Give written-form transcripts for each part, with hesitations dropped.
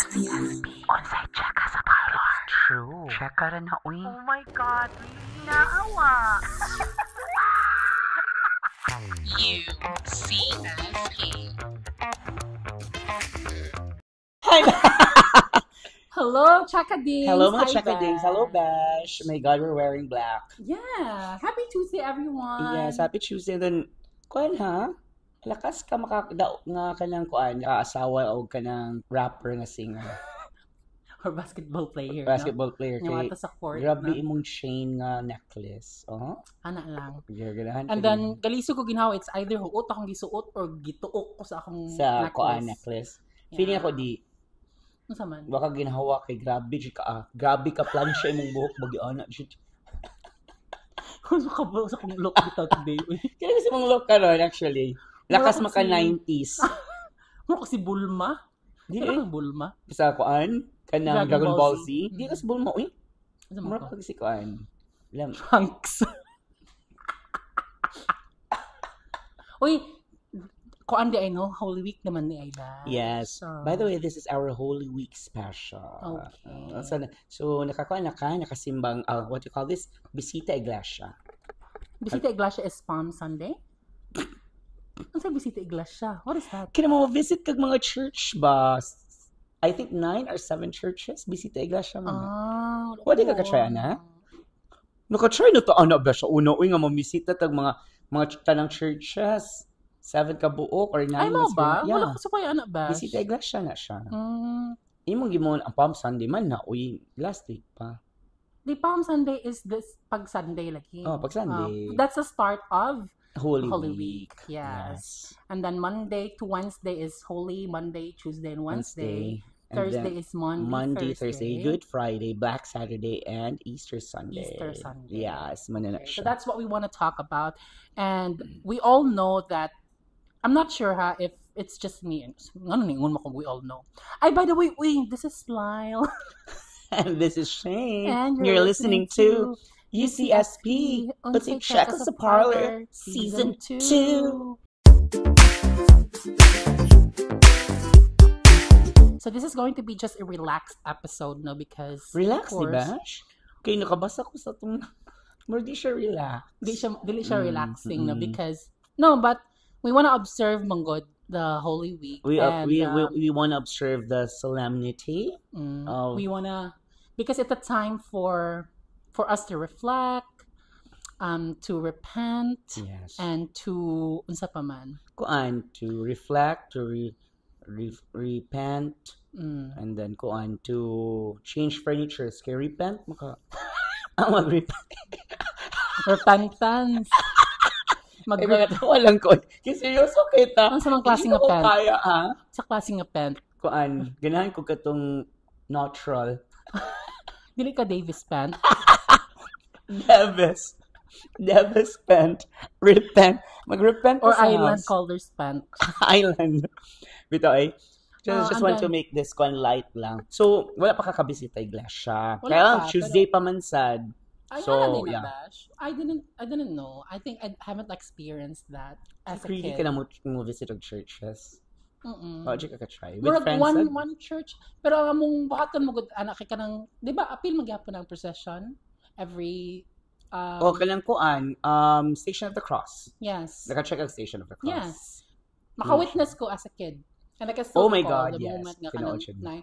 Onsay check ka sa parlor. True. Check ka rin na, uy. Oh my God, naawa. UCSP. Hi, Hello, Chakadings. hello mga Hi, Chakadings. Bash. Hello, Bash. Oh my God, we're wearing black. Yeah. Happy Tuesday, everyone. Yes, happy Tuesday. Then, kuan ha? Lakas ka makakadaog nga ka ng kuan, asawa o ka ng rapper nga singer. Or basketball player. Basketball player. No? Yung Kay, mata sa court. grabe No? imong chain nga necklace. Oh, Ana lang. gaganahan And then, galiso ko ginawa, it's either huot akong gisuot or gituok ko sa akong sa necklace. kuan necklace. Feeling ako di, Ano sa man? baka ginahawa kay grabe di ka grabe ka plancha imong buhok bagi ana di. Kung makabalo sa kong look dito today. Kaya kasi mong look karon actually. Lakas Mura maka kasi- 90s. Ano kasi Bulma? Di Ano kang Bulma? sa kuan kanang Dragon Dragon Ball Ball Z. Z. Di kas bulma uy. Ano mo Mura ko? pag si kuan. Alam, Trunks. Uy, kuan di ay no? Holy Week naman ni Aida. yes. So, By the way, this is our Holy Week special. Okay. So nakakuan na ka, nakasimbang, what you call this? Bisita Iglesia. Bisita Iglesia is Palm Sunday? Ano sa Bisita Iglesia? What is that? Kina mo visit kag mga church ba? I think 9 or 7 churches. Bisita Iglesia man. Pwede ka ka-try, ana? Naka-try na to, ano ba siya? Uno, uy nga mamisita tag mga tanang churches. 7 ka buok or 9. Ay, mo ba? Yeah. Wala ko sa kaya anak ba? Bisita Iglesia na siya. Mm, Imong gimon ang Palm Sunday man na, uy, last week pa. the Palm Sunday is this pag Sunday lagi. Oh, pag Sunday. That's the start of Holy Week. Week. Yes. And then Monday to Wednesday is Holy Monday, Tuesday, and Wednesday. And Thursday then is Monday, Monday, Thursday, Good Friday, Black Saturday, and Easter Sunday. Easter Sunday. Yes, manana Okay, so siya. that's what we want to talk about. And we all know that, I'm not sure if it's just me. Ano ningon mo kung we all know. Ay, by the way, this is Lyle. And this is Shane. And you're listening to UCSP. Let's Unsay check us a parlor, season 2. So this is going to be just a relaxed episode, no? Because Relax, of di course, ba? Kaya nakabasa ko sa itong... More di siya relax. dili siya relaxing, no? mm. Because, no, but we want to observe, Manggod, the Holy Week. We and, want to observe the solemnity. of- we want to, because it's a time for us to reflect, to repent, Yes. and to, unsa pa man, Kuan, to reflect, to repent, and then kuan, to change furniture. Kaya repent, maka... mag-repent. repentance. Ay, mga tawa lang ko. Kasi seryoso kita. Ano sa mga klaseng Hindi ko repent? kaya, ha? Sa klaseng repent. Kuan, ganahan ko katong neutral. Dili ka Davis pant. Never spent. Repent. Mag-repent Or ka sa island house. colors pant. Island. Bito ay. Just and want to then- make this kuan light lang. So, wala pa kakabisita iglesia. Wala Kaya lang, pa, Tuesday pa man sad. Ay, So, ano din yeah. na bash? I didn't know. I think I haven't experienced that as a Really kid. ka na mo visit og churches. Mm-mm. O, di ka try. With Murag friends. one church. Pero among buhatan mo gud anak kay kanang, 'di ba, apil magyapon ang procession every O, kalang kuan, Station of the Cross. yes. Naka-check ang Station of the Cross. Yes. Maka-witness ko as a kid. And I can Oh still my recall God, the yes. moment nga Tinuod kanang siya.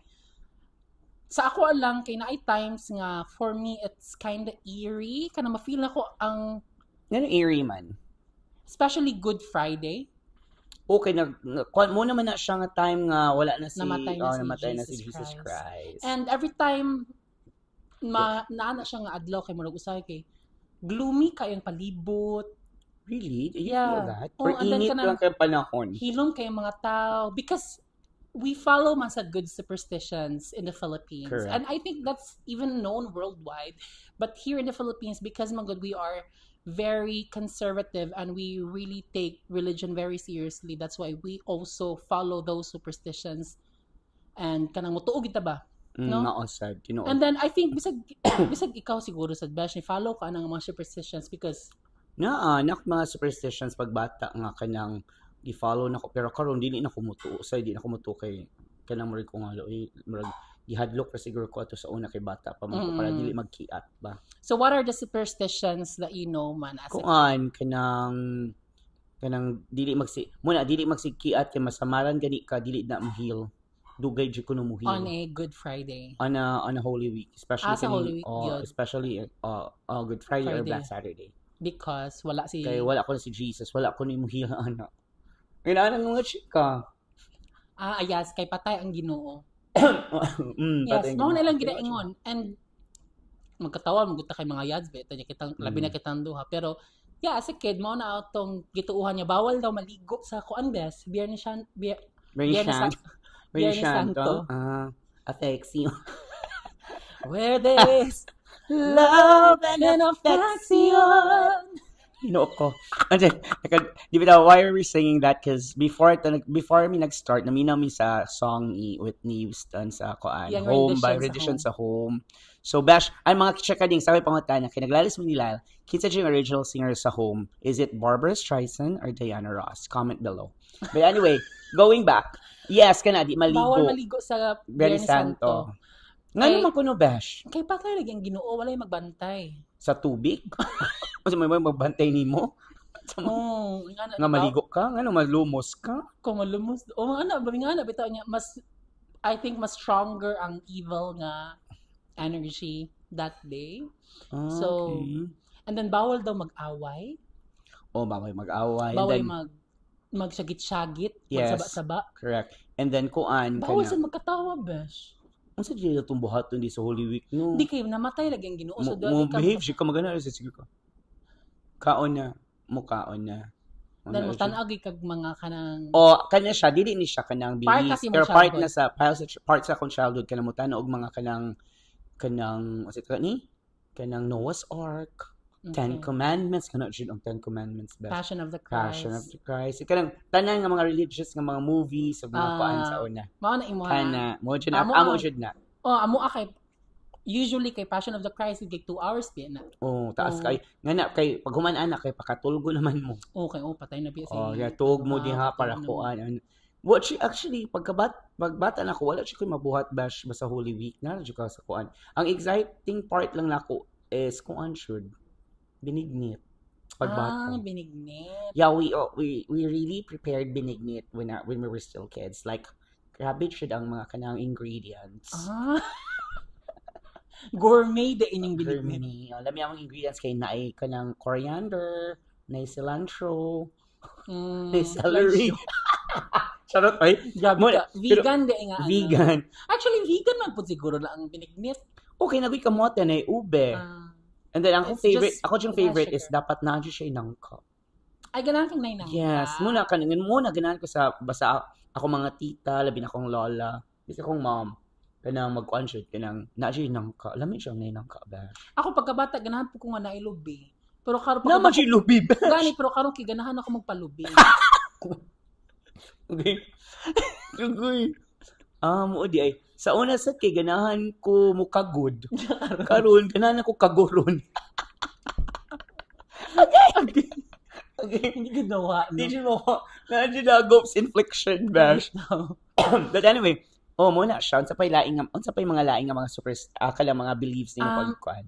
sa ako lang kay naay times nga for me it's kind of eerie kana ma-feel ako ang Yan ang eerie man. especially Good Friday. Okay, kuan mo naman na siya nga time nga wala na si, Namatay na si Jesus Jesus Christ. And every time naana siya nga adlaw kay murag usay kay gloomy kayong palibot, Really? You Yeah. feel that? Oh, Or and then init kanang- lang kayo panahon? hilom kayong mga tao because we follow man sa good superstitions in the Philippines. Correct. And I think that's even known worldwide. But here in the Philippines, because man good, we are very conservative and we really take religion very seriously. That's why we also follow those superstitions. And kanang mutuog kita ba? No? Naosad. Tinuod. And then I think bisag ikaw siguro sa bash ni follow ka ng mga superstitions because Nak mga superstitions pagbata nga kanang i-follow na ko pero karon dili na ko mutuo. Say di na ko mutuo kay kanang murag ko nga murag gihadlok ra siguro ko ato sa una kay bata pa man ko para dili magkiat ba. So what are the superstitions that you know man as a Kuan kanang dili magsikiat kay masamaran gani ka dili na mahil. Dugay jud kuno muhil. on a Good Friday? On a Holy Week, especially Sa Holy Week, yun. especially Good Friday or Friday. Black Saturday. Because wala si... Kay wala ko na si Jesus, wala ko ni muhil ana. Kailangan mga chika. Yes, kay patay ang Ginoo. Patay Yes, ang mao na Ginoo. lang ginaingon. And magkatawa magunta kay mga yads be tanya kitang labi na kitang duha, pero yeah, as a kid mao na atong gituuhan niya bawal daw maligo sa kuan bes Biyernes Santo. Affection. Where there's love and affection. Ko. And then, di ba why are we singing that? Because before me nag-start, naminaw mi sa song ni Whitney Houston sa Koan. Yung Home by rendition rendition sa Home. So bash, ay mga check ding sabi pangutan na kinaglalis mo nila, kinsa yung original singer sa Home. Is it Barbara Streisand or Diana Ross? Comment below. But anyway, going back. Yes, kana di maligo. Bawal maligo sa Biyernes Santo. Nga naman kuno bash? Kay patay lagi ang Ginoo, walay magbantay. Sa tubig? Kasi may magbantay nimo? Nga maligo ka? Nga malumos ka? Kung malumos. Bitaw niya, I think mas stronger ang evil nga energy that day. So, Okay. and then bawal daw mag-away. Bawal mag-away. Bawal And then, magsagit-sagit, Yes. magsaba-saba. correct. And then kuan Bawal kana. sa magkatawa, besh. Unsa di na itong buhaton di sa Holy Week no? Hindi kayo namatay lagi ang Ginoo. So, Mo behave siya ka magana sa sige ka. Kaon na, mukaon na. then mo tanagi kag mga kanang Kanya siya dili ni siya kanang Part beliefs kasi mo pero part childhood. na sa part sa akong childhood kanang mo tanog mga kanang what's it ni? Kanang Noah's Ark, Ten Commandments, kanang jud ang Ten Commandments best. Passion of the Christ. Passion of the Christ. Kanang tanan nga mga religious nga mga movies ug mga kuan sa una. Mao na imo. Kana mo jud na Amo amo ang- jud na. Amo kay usually kay Passion of the Christ kay 2 hours pa na. Taas kay ngana kay pag human ana kay pakatulgo naman mo. Okay, patay na biya Tuog mo diha para kuan. What she actually pagbata na ko wala siya koy mabuhat bash basta Holy Week na jud ka sa kuan. Ang exciting part lang nako is kuan should binignit pagbata. Binignit. Yeah, we really prepared binignit when we were still kids. Like grabe should ang mga kanang ingredients. Gourmet de inyong binignit. Germany. Alam niya ang ingredients kay naay kanang coriander, naay cilantro, naay celery. Charot ay. Grabe ka. Vegan de nga. Vegan. Actually, vegan man po siguro lang ang binignit. Okay, nagoy kamote na ube. And then It's favorite, just ako yung less favorite sugar. is dapat na siya inangka. Ay, ganahan kang nainang. Yes, muna ganahan ko sa basta ako mga tita, labi na akong lola, bisa akong mom. Kanang magkuan siya, kanang na siya inangka. Alam mo siya inangka ba? Ako pagkabata, ganahan po ko nga nailubi. Pero karon Naman siya lubi ba? Gani, pero karon kiganahan ako magpalubi. Okay. Okay. Mo di ay. Sa una sa kay ganahan ko mukagod. Karon ganahan ko kagoron. Okay. Hindi ginawa. No? Hindi mo nandiyan na ghost infliction bash. But anyway, muna siya unsa pay mga laing nga mga super kala mga beliefs ninyo pagkuan.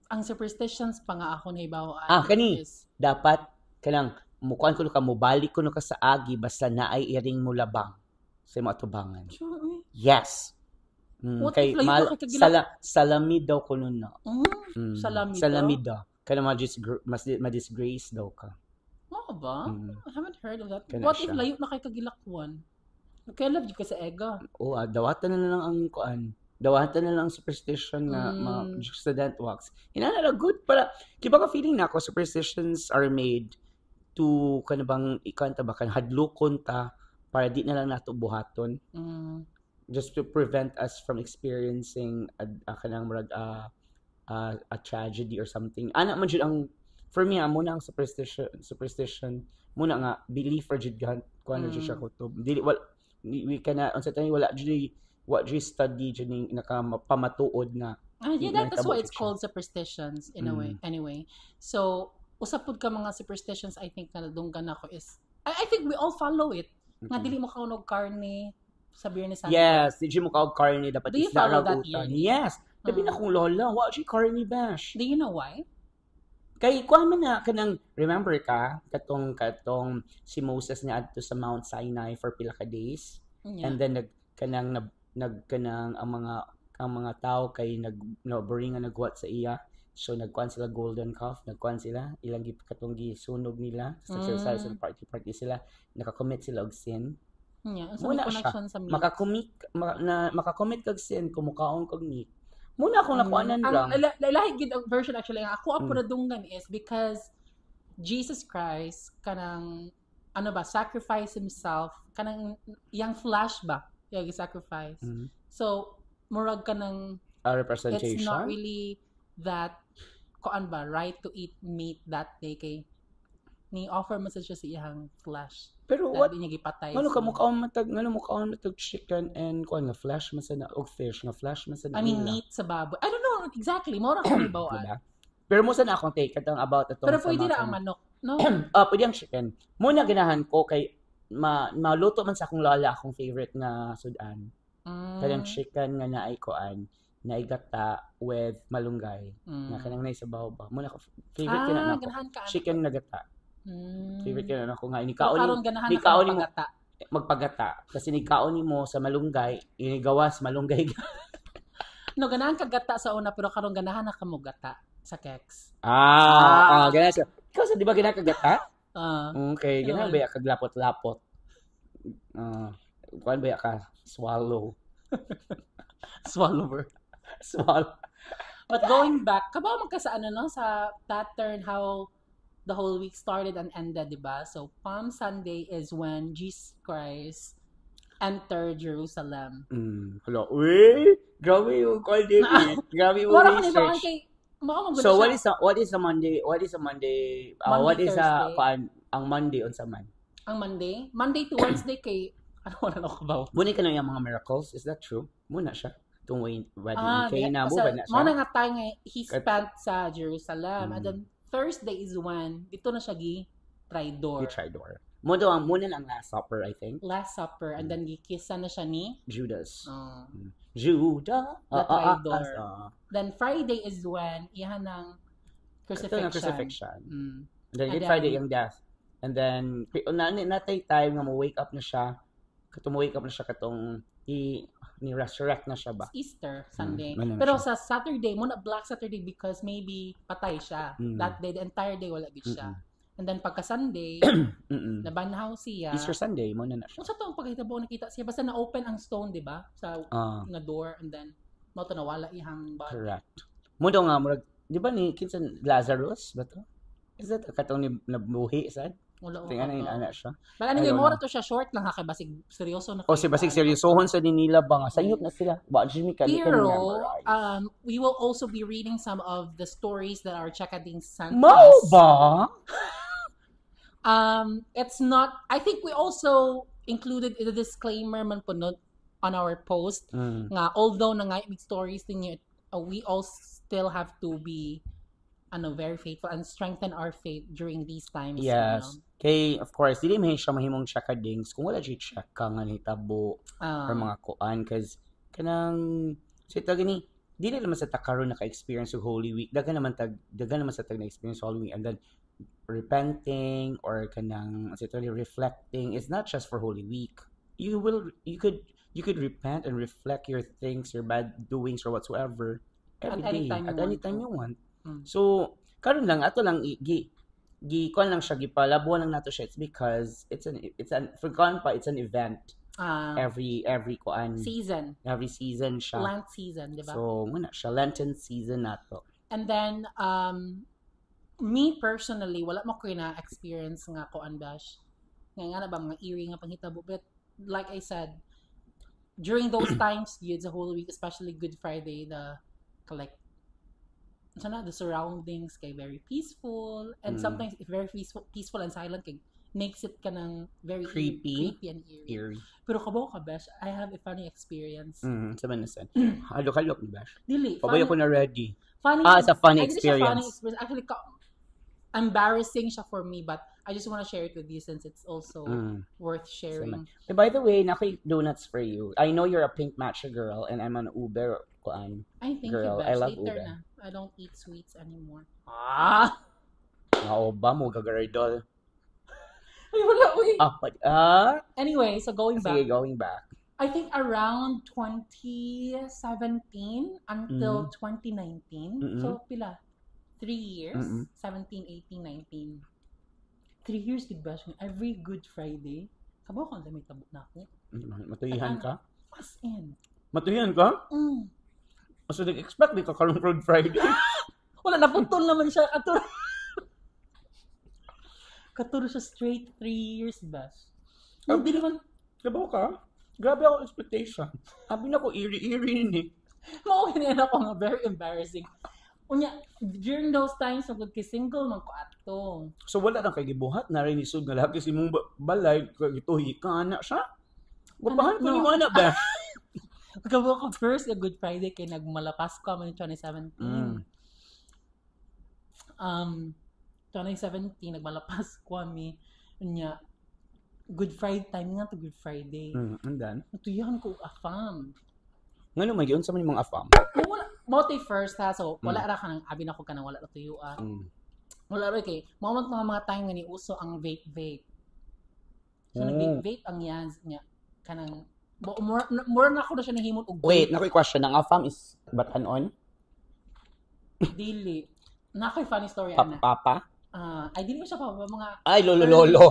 Ang superstitions pa nga ako naibawa. Kani dapat kanang mukuan ko ka mobalik ko ka sa agi basta naay iring mo labang sa mo atubangan. Sure. Yes. What Kay if layo ka salamid daw ko nun na. Salamid daw? Salamid daw. Kaya ma-disgrace daw ka. Oo ba? I haven't heard of that. Kana What if siya. layo na kay kagilakwan? Kaya love you ka sa ega. Dawatan na lang ang kuan. Dawatan na lang ang superstition nga student walks. Inana good para kiba ka feeling na ako superstitions are made to kanabang ikanta ba kan hadlokon ta para di na lang nato buhaton. Just to prevent us from experiencing a kanang murag a tragedy or something. Ana man jud ang for me amo na ang superstition muna nga belief or jud kuan jud siya kutob. Dili we kana unsa tayo wala jud what you study jud ning nakamapamatuod nga. That's why it's called superstitions in a way. Anyway, so usapod ka mga superstitions I think na nadunggan ako is I think we all follow it. Nga dili mo kaunog karne sa Biyernes Santo. Yes, di mo kaog carne dapat Do you isda follow ra that utan. yearly? Yes. Labi na kong lola, wa siya carne bash. Do you know why? Kay kuan man na kanang remember ka katong si Moses niya adto sa Mount Sinai for pila ka days. Yeah. And then kanang ang mga tao kay nagboring nga nagwat sa iya. So nagkuan sila golden calf, nagkuan sila ilang katong gisunog nila sa exercise and party sila, nakakommit sila og sin. Yeah, so may connection sa meat. Makakommit kag sin kumukaon kag meat. Muna akong nakuanan lang. Ang lahi gid version actually ang ako ang pradunggan is because Jesus Christ kanang sacrifice himself kanang yang flesh ba yung sacrifice. So murag kanang a representation. It's not really that right to eat meat that day kay ni offer mo sa siya sa iyang flesh. Pero what niya gipatay. Ngano ka mukhaon matag chicken and kuan nga flesh man sa og fish nga flesh man sa I mean meat sa baboy. I don't know exactly mo ra ko ibaw. Diba? Pero mo sa na akong take katong about atong pero pwede ra ang manok, no? Pwede ang chicken. Muna ganahan ko kay maluto man sa akong lola akong favorite nga sudan. Kanang chicken nga naay kuan naigata with malunggay na kanang naisabaw ba. Muna ko favorite na ako. Chicken na gata. Favorite ka na ako nga. Nikaon ni mo magpagata. Kasi nikaon ni mo sa malunggay, inigawas malunggay. No, ganahan ka gata sa una, pero karon ganahan na ka mo gata sa keks. Ganahan siya. Ikaw sa di ba ganahan ka gata? Okay, ganahan ba ka glapot-lapot? Kuan ba ka swallow? Swallower. But going back, kabaw man ka sa sa pattern how the whole week started and ended, diba? So, Palm Sunday is when Jesus Christ entered Jerusalem. Hello. Uy! Grabe yung call din. Grabe yung research. So, what is a Monday? What is a Monday? What is ang Monday on sa man? Ang Monday? Monday to Wednesday kay wala na ako ba? Muna ka na yung mga miracles. Is that true? Muna siya. Itong wedding kay na mo ba na siya? Muna nga tayo nga he spent sa Jerusalem. And then Thursday is when dito na siya Tridor. Muna lang Last Supper, I think. Last Supper. And then gikisa na siya ni Judas. Judas. The Tridor. Then Friday is when iyan ng crucifixion. And then Good Friday yung death. And then natay time nga mo-wake up na siya. Katong ni-resurrect na siya ba? Easter Sunday. Pero sa Saturday, muna Black Saturday because maybe patay siya. That day, the entire day wala gid siya. And then pagka Sunday, nabanhaw siya. Easter Sunday, muna na siya. Sa to pagkitabo nakita siya basta na-open ang stone, di ba? Sa nga door and then mo to nawala ihang body. Correct. Mundo nga murag, di ba ni kinsan Lazarus ba to? Is that katong ni nabuhi sad? Wala tingnan na anak siya. But anyway, more to siya short lang ha kay basig seryoso na. Si basig seryosohon sa nila ba nga sayop na sila. Wa Jimmy kali ka we will also be reading some of the stories that our Chekading sent us. Mao ba? It's not, I think we also included the disclaimer man po on our post nga although na nga may stories ninyo, we all still have to be very faithful and strengthen our faith during these times. Yes. Kay, of course, dili man siya mahimong Chekadings kung wala siya check ka nga nitabo or mga kuan. Because, kanang, so ito gani, dili naman sa takaroon naka-experience of Holy Week. Dagan naman sa tag na-experience Holy Week. And then, repenting or kanang, reflecting, it's not just for Holy Week. You could repent and reflect your things, your bad doings or whatsoever every day. At any time you want. So, karon lang ato lang kuan lang siya gipalabuan lang nato siya. It's because it's an event. Every kuan season. Every season siya. Lent season, di ba? So, muna siya Lenten season nato. And then me personally, wala mo ko na experience nga kuan bash. Nga na ba mga eerie nga panghitabo, but like I said, during those times, the whole week, especially Good Friday, the surroundings kay very peaceful and sometimes if very peaceful and silent kay makes it kanang very creepy and eerie. Pero kabaw ka Besh, I have a funny experience. Sa manasan. Halok ni Besh. Dili. Pabayo ko na ready. Funny. It's a funny experience. Actually, embarrassing siya for me, but I just want to share it with you since it's also worth sharing. So, by the way, naki donuts for you. I know you're a pink matcha girl and I'm an Uber I thank girl. you, I Besh. love Later Uber. na. I don't eat sweets anymore. Ba mo gagaridol. Ay, wala, uy. Anyway, so going back. Sige, going back. I think around 2017 until 2019. So, pila? 3 years? 17, 18, 19. 3 years, good ba? Every Good Friday. Kabaw ko, may tabo na ako. Matuyihan ka? As in. Matuyihan ka? So, nag-expect di ka karong Good Friday. Wala, naputol naman siya. Katuro siya straight 3 years, ba? Hindi naman. Kabaw ka? Grabe ako expectation. Sabi na ko, eerie ni. Mauhin ako nga, very embarrassing. Unya, during those times, magod kay single, man ko ato. So, wala nang kay gibuhat na rin isod nga lahat kasi mong balay, ito, hika na siya. Wapahan ko ni mo na ba? Kabo ko first, a Good Friday, kay nagmalapas ko man 2017. 2017, nagmalapas ko kami. Unya, Good Friday, timing nga to Good Friday. And then? Natuyahan ko, afam. Nga naman, yun sa mga afam. Wala, motive first ha, so wala ra ka nang, abi na ko ka nang wala na tuyuan. Wala ra kay, moment mga time nga ni uso ang vape. So nag-vape ang yan niya, kanang, more na ako na siya nahimot og Wait, nakoy question, ang afam is batan-on? Dili. Nakoy funny story, ana. Papa? Ay, dili mo siya pa, mga... Ay, lolo.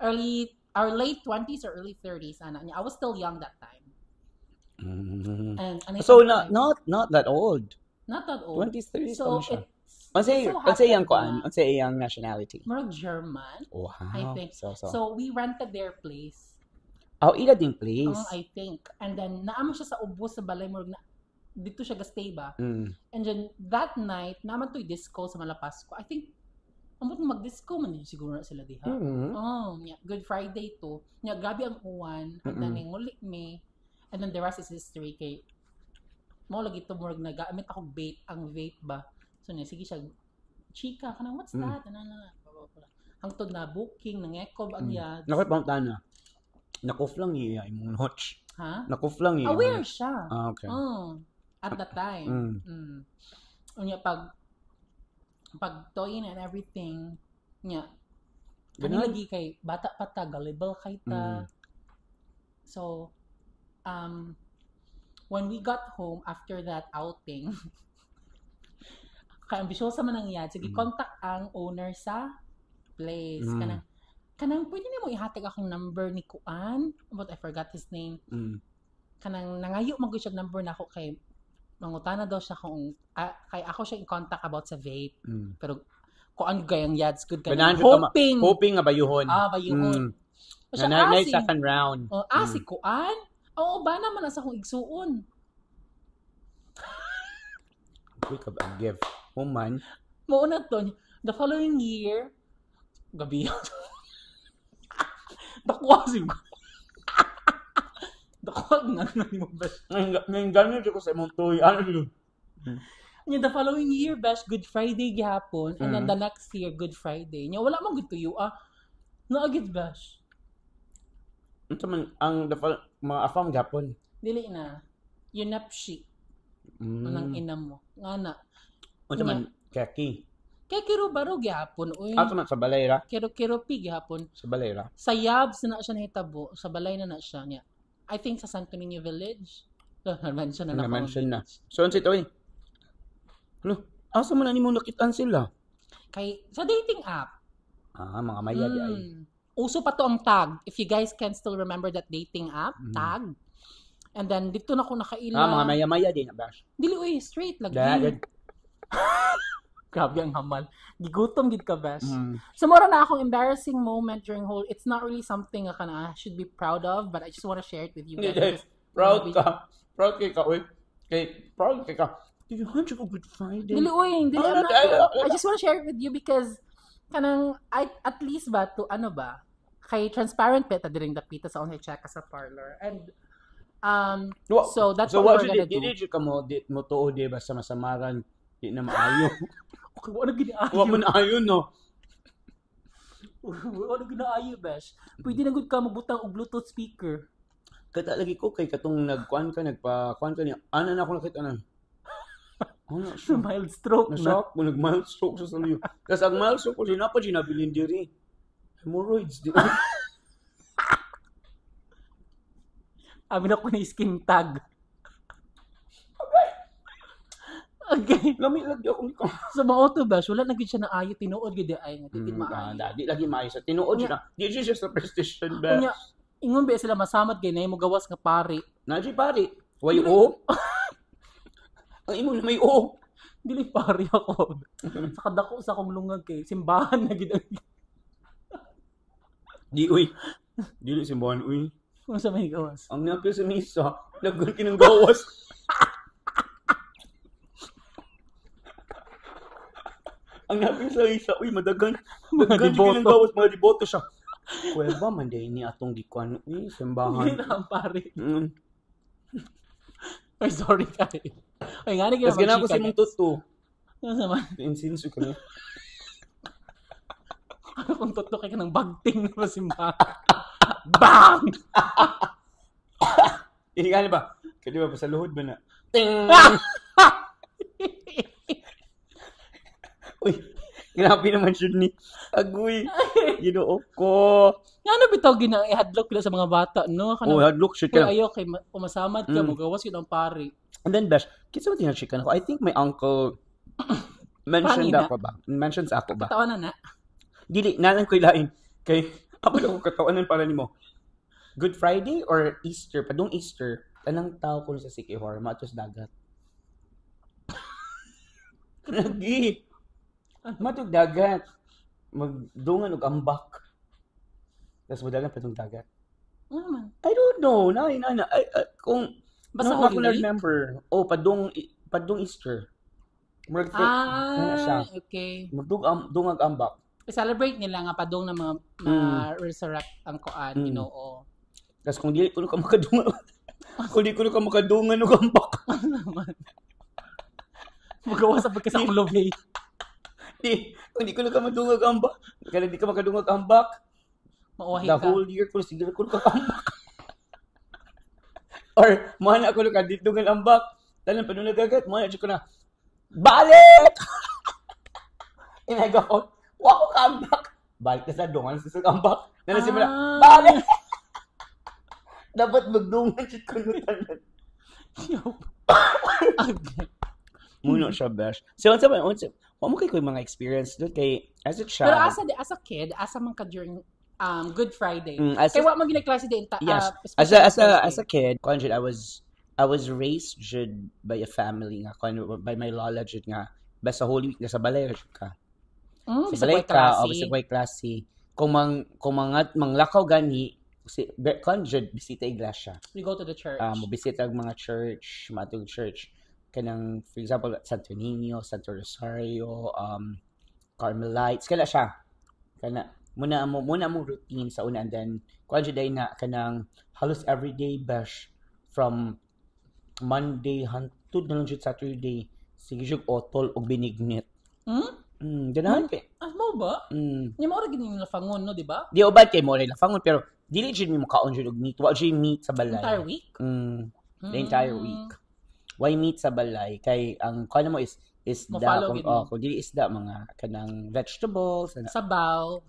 Our late 20s or early 30s, ana. I was still young that time. And so not that old. Not that old. 20s, 30s so siya. Unsay iyang kuan? Unsay iyang nationality? More German. Wow. I think. So we rented their place. Ila ding place. I think. And then naamo siya sa ubos sa balay mo na dito siya gastay ba. And then that night naman to'y disco sa Malapasko. I think ambot mag-disco man siguro na sila diha. Good Friday to. Nya gabi ang uwan, and then nguli me. And then the rest is history kay mo lagi to murag nagaamit ako vape ba. So sige siya chika kanang what's that? Hangtod na booking nang ekob ang yad. Nakoy pangtana. Nakuf lang iya imong notch. Ha? Nakuf lang iya. Aware siya. Okay. At that time. Unya pag toyin and everything nya. Ano lagi kay bata pa ta gullible kay ta. So when we got home after that outing, ka-ambisyosa man ang yad, sige, contact ang owner sa place. Kanang pwede na mo ihatag akong number ni Kuan, but I forgot his name. Kanang nangayo mag siya number na ako kay mangutana daw siya kung kay ako siya i-contact about sa vape. Pero Kuan gayang yads good ka. Hoping nga bayuhon. Bayuhon. So, na second round. Si Kuan? Oo, ba naman asa kong igsuon. Quick of a gift. Man. Mauna to. The following year, gabi yun. Dakwa siguro. Dakwa nga ni mo, Besh. Ngayon ganyan ko sa imong tuy. The following year, Besh, Good Friday gihapon. And then the next year, Good Friday. Wala mong good tuyo, naagid, Besh. Ito man, ang mga afam gapon. Dili na. Yunapshi. Anang ina mo. Nga na. Ito man, kaki. Kaya kiro-baro gihapon. Ito man, sa balay ra? Kiro-pi gihapon. Sa balay ra? Sa Yabs na siya nahitabo. Sa balay na siya niya. I think sa Santo Niño Village. Na-mention na na-mention na. So, ano ito asa mo na ni mo nakitaan sila? Sa dating app. Mga mayad ay. Uso pa to ang tag. If you guys can still remember that dating app, tag. And then, dito na ako nakaila. Mga maya-maya din, Bash. Dili, straight lagi. Grabe ang hamal. Gigutom gid ka, Bash. So, mura na akong embarrassing moment during whole, it's not really something I should be proud of, but I just want to share it with you guys. Proud ka. Proud ka, uy. Proud ka. Did you hunch a Good Friday? Dili, I just want to share it with you because kanang at least ba to kay transparent peta diring dapita sa online check sa parlor and so that's what we're gonna do. Did you kamo mo tuod di ba sa masamaran Di na maayo. Okay, wala ginaayo. Wa man ayo no. Wala ginaayo, besh. Pwede na gud ka magbutang og Bluetooth speaker. Kata lagi ko kay katong nagkuan ka niya. Ana na ako nakita na. Ano So, mild stroke na. Nashock mo nag-mild stroke sa salyo. Tapos ang mild stroke ko sinapa ginabilin diri. Hemorrhoids di. Amin ako ni skin tag. Okay. Lami lagi ako nito. Sa mga auto bash, wala na gid siya na ayo tinuod gid ay nga dili maayo. Di lagi maayo sa tinuod siya. Di siya sa prestation ba. Kunya, ingon ba sila masamad kay nay mo gawas nga pari. Naji pari. Why o? Ang imo na may o. Dili pari ako. Sa kadako sa akong lungag kay simbahan na gid. Di uy. Dili simbahan uy. Unsa may gawas? Ang napil sa misa, nagul kinang gawas. Ang napil sa misa, uy madagan. Madagan kinang gawas, mga deboto siya. Kuweba man day ni atong dikuan uy simbahan. Dili na ang pari. Ay sorry kay. Ay nga ni Mas gina ko si mong tuto. Unsa man? Insinso ka na. Ano kung tutok ka ng bagting na simbahan? Bang! Hindi ka ba? Kaya di ba, sa luhod ba na? Ting! Uy, grabe naman siya ni Agoy. Ginoo ko. Ano bitaw gina ihadlok pila sa mga bata, no? Oh, hadlok siya ka. Ayo kay pumasamad ka mo gawas yun ang pari. And then, Besh, kinsa mo tinag chicken ako? I think my uncle mentioned ako ba? Mentions ako ba? Katawanan na. Dili, nalang ko ilain. Kay, ako lang ko katawanan para nimo. Good Friday or Easter? Padung Easter, tanang tao ko sa Sikihor, matos dagat. Lagi. Matog dagat. Magdungan og ambak. Tapos madagan padung dagat. Ano man? I don't know. Kung basta ako holiday? na-remember. Oh, padung Easter. Okay. Magdungag ambak. I-celebrate nila nga padung na mga resurrect ang kuan, Ginoo. Tapos kung di ko ka makadungan, kung di ko ka makadungan ng ambak. Ano naman? Magawa sa pagkasaklob eh. Kung di ko ka madungag ambak, kaya di ka makadungag ambak, mauwahi the ka. whole year ko siguro ko ka ambak. Or, mahal ako ka ditungan ambak, talang panunagagat, mahal ko na, balik! Inaga ko, wako ka ambak. Balik ka sa dungan sa ambak. Nanasimula, balik! Dapat magdungan siya kunutan. Muna siya, Besh. So, what's mo kayo yung mga experience doon kay, as a child? Pero as a kid, asa man ka during Good Friday. Kaya wa man ginaklase din yes. As a kid, I was raised by a family nga, by my lola jud nga basta Holy Week na sa balay ka. Sa balay ka, o sa way klase. Kung manglakaw gani, bisita iglesia. We go to the church. Bisita ang mga church, matong church. Kanang, for example, Santo Niño, Santo Rosario, Carmelites, kala siya. Kana, muna mo routine sa una, and then, kung day na, kanang, halos everyday bash, from Monday, hantod na lang dyan Saturday, sige siya otol o binignit. Ganahan kay. Mo ba? Yung mga rin yung lafangon, no, di ba? Di obad kay mo rin lafangon, pero dili dyan mo kaon dyan og meat. Wa dyan meat sa balay. Entire week? The entire week. Why meat sa balay? Kay, ang kaya mo is isda. Kung dili isda, mga kanang vegetables. Sabaw,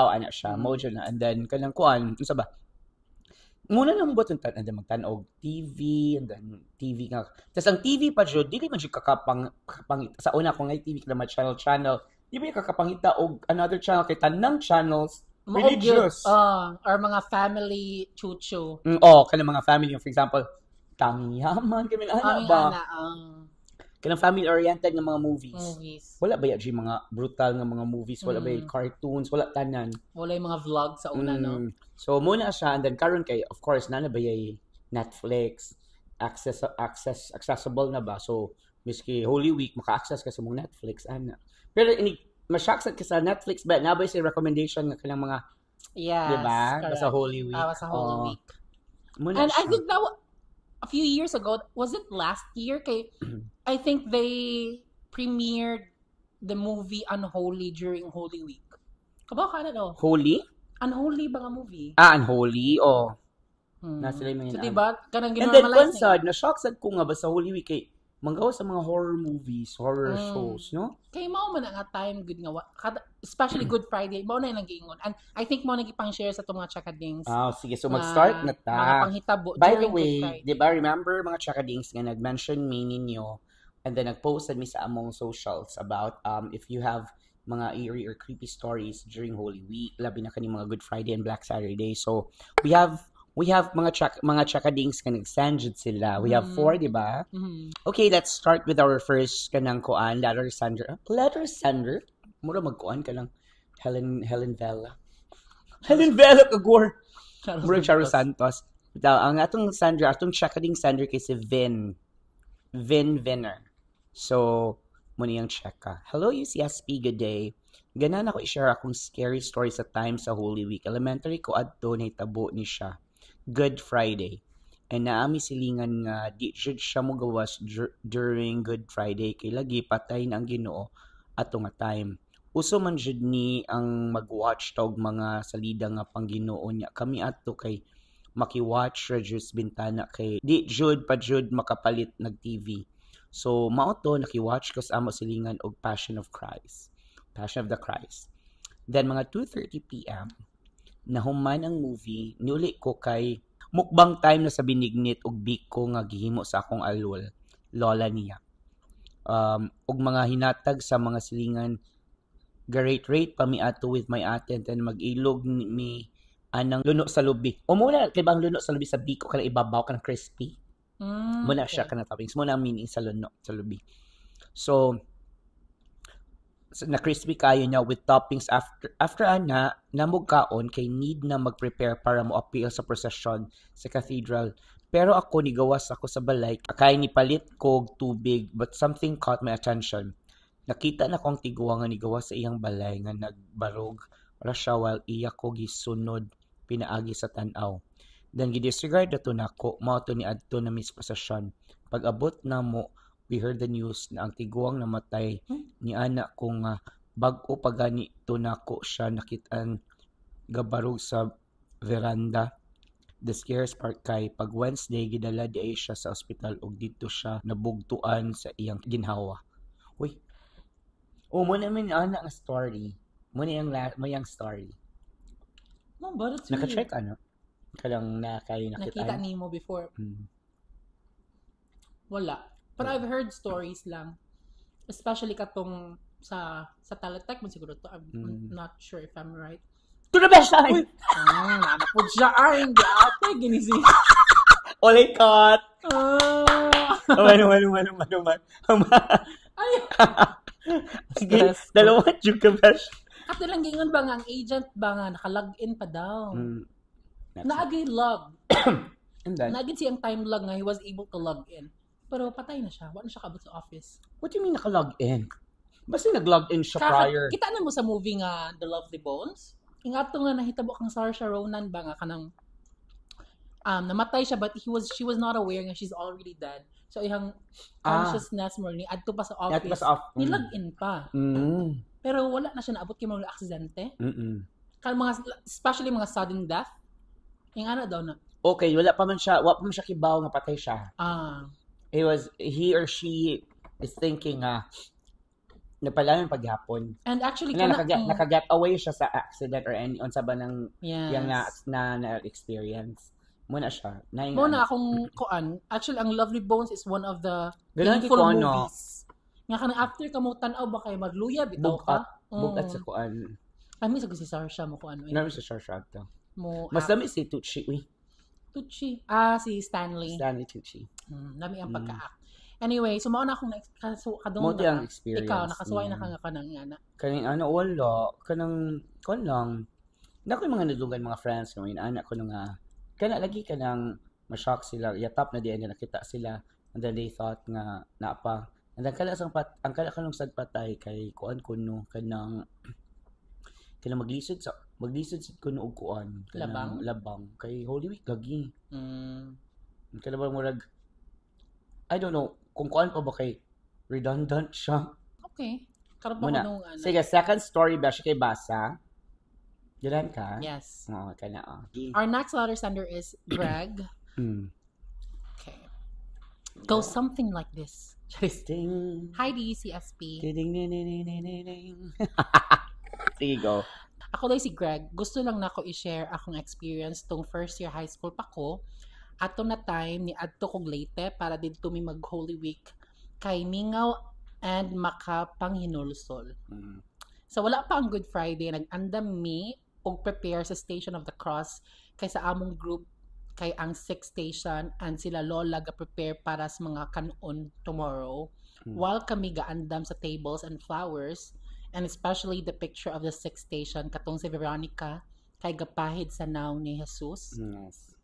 ana siya. Mojo na. And then, kanang kuan, sa ba? Muna lang mo ba itong magtanog TV, and then TV nga. Tapos ang TV pa dyan, dili man siya kakapangita. Sa una, kung ngay TV ka naman channel, di ba yung kakapangita o another channel kay tanang channels, religious. Or mga family chucho. Kanang mga family, for example, Tangyaman, kami na ba? Kanang family-oriented ng mga movies. Wala ba yung mga brutal ng mga movies? Wala ba yung cartoons? Wala tanan. Wala yung mga vlog sa una, no? So, muna siya, and then karon kay, of course, na ba yung Netflix, accessible na ba? So, miski Holy Week, maka-access ka sa mga Netflix, ana. Pero, ma-shock ka sa Netflix ba? Na ba yung recommendation ng kanilang mga, yes, diba? Sa Holy Week. Sa Holy Week. And I think that a few years ago, was it last year? I think they premiered the movie Unholy during Holy Week. Kabaw ka na daw. Holy? Unholy ba nga movie? Unholy, oh. Nasa lang So, diba? Kanang and then, ginormalize konsad, na-shock sad ko nga ba sa Holy Week, kay manggawa sa mga horror movies, horror shows, no? Kay mao man nga time good nga especially Good Friday, mao na lang giingon. And I think mao nagipang-share sa itong mga chakadings. Sige, so mag-start na ta. Mga panghitabo By the during way, Good Friday. di ba, remember mga chakadings nga nag-mention me ninyo, and then nag-posted me sa among socials about if you have mga eerie or creepy stories during Holy Week, labi na kani mga Good Friday and Black Saturday. So, we have mga chakadings nga nag-send sila. We have 4, di ba? Okay, let's start with our first kanang kuan, letter sender. Mura magkuan ka lang. Helen Vela. Helen Vela kagor. Mura Charo Santos. Ang atong chakading sender kay si Vin Vinner. So, muna yung checka. Hello, UCSP, good day. Ganan ako i-share akong scary story sa time sa Holy Week. Elementary ko adto na itabo ni siya. Good Friday. And naami silingan nga di jud siya mo gawas during Good Friday kay lagi patay na ang Ginoo ato nga time. Uso man jud ni ang mag-watch tog mga salida nga pangginoo niya. Kami ato kay maki-watch ra jud bintana kay di jud pa jud makapalit nag TV. So mao to naki-watch ko sa amo silingan og Passion of the Christ. Then mga 2:30 PM nahuman ang movie, niuli ko kay mukbang time na sa binignit og biko nga gihimo sa akong alol, lola niya. Og mga hinatag sa mga silingan, garate-rate pa mi ato with my ate and then mag-ilog mi anang luno sa lubi. O muna, kay bang luno sa lubi sa biko ka na ibabaw ka na crispy. Muna siya ka na toppings. Muna ang meaning sa luno sa lubi. So, na crispy kayo niya with toppings after ana namog kaon kay need na mag-prepare para mo appeal sa procession sa cathedral, pero ako nigawas ako sa balay kay ni palit ko tubig but something caught my attention. Nakita na kong tiguang nga nigawas sa iyang balay nga nagbarog ra siya while iya ko gisunod pinaagi sa tan-aw. Then gidisregard dato nako mao to ni adto na mis procession. Pag-abot na mo we heard the news na ang tiguang namatay ni anak kong bag-o pagani to nako siya nakitaan gabarog sa veranda. The scares part kay pag Wednesday gidala di ay siya sa ospital ug dito siya nabugtuan sa iyang ginhawa. Uy. Mo naman anak nga story. Mo yung story. No, but it's naka-check ano? Kalang nakita nimo before. Wala. But I've heard stories lang. Especially katong sa Talatec mo siguro to. I'm not sure if I'm right. To the best time! Napapod siya. Hindi ate. Ginisi. Olay cut! Mano. Ay! Dalawa yung kabash. At nilang gingon ba nga ang agent ba nga nakalog-in pa daw. Naagay log. Naagin siyang time log nga he was able to log in. Pero patay na siya. Wala na siya kabot sa office. What do you mean naka-log in? Basta nag-log in siya prior. Kita na mo sa movie nga The Lovely Bones? Ingato nga nahitabo kang Saoirse Ronan ba nga kanang namatay siya but she was not aware nga she's already dead. So ihang consciousness mo ni adto pa sa office. Ni-log in pa. Pero wala na siya naabot kay mga aksidente. Kan mga especially mga sudden death. Yung ano daw na. Okay, wala pa man siya kibaw nga patay siya. He or she is thinking napalaman paghapon. And actually nakaget away siya sa accident or any unsa ba nang yang na experience. Muna siya. Muna akong kuan. Actually ang Lovely Bones is one of the painful movies. Nga kanang after ka mo tan-aw ba kay magluya bitaw ka. Bugat sa kuan. Kami sa si Saoirse mo kuan. Nami sa Saoirse to. Mas dami si Tucci. Tucci. Si Stanley Tucci. Nami ang pagka-act. Anyway, so mao na akong kadung na ang experience. Ikaw nakasuway na ka nga kanang ana. Kaning wala kanang kon lang. Nako mga nadugan mga friends ko anak ko nga kana lagi kanang ma-shock sila. Yatap na diyan nakita sila and then they thought nga naapa. And then ang kala kanang sad patay kay kuan kuno kanang maglisod sa kuno og kuan kanang labang kay Holy Week lagi. Kada ba murag I don't know kung kuan pa ba kay redundant siya Okay. Karon pa Muna. ko nung Sige, second story ba siya kay basa? Dilan ka? Yes. Oo, kana. Our next letter sender is Greg. Okay. Go something like this. Ding. Hi, DCSP. Ding, ding, ding, ding, ding, ding, ding. Sige, go. Ako daw si Greg. Gusto lang na ako i-share akong experience tong first year high school pa ko. Ato na time ni adto kog Leyte para dito mi mag Holy Week kay Mingaw and makapanghinulsol. So wala pa ang Good Friday, nag-andam mi og prepare sa Station of the Cross kay sa among group kay ang 6th station and sila lola ga-prepare para sa mga kanon tomorrow. While kami gaandam sa tables and flowers and especially the picture of the 6th station katong si Veronica kay gapahid sa naong ni Jesus. Yes.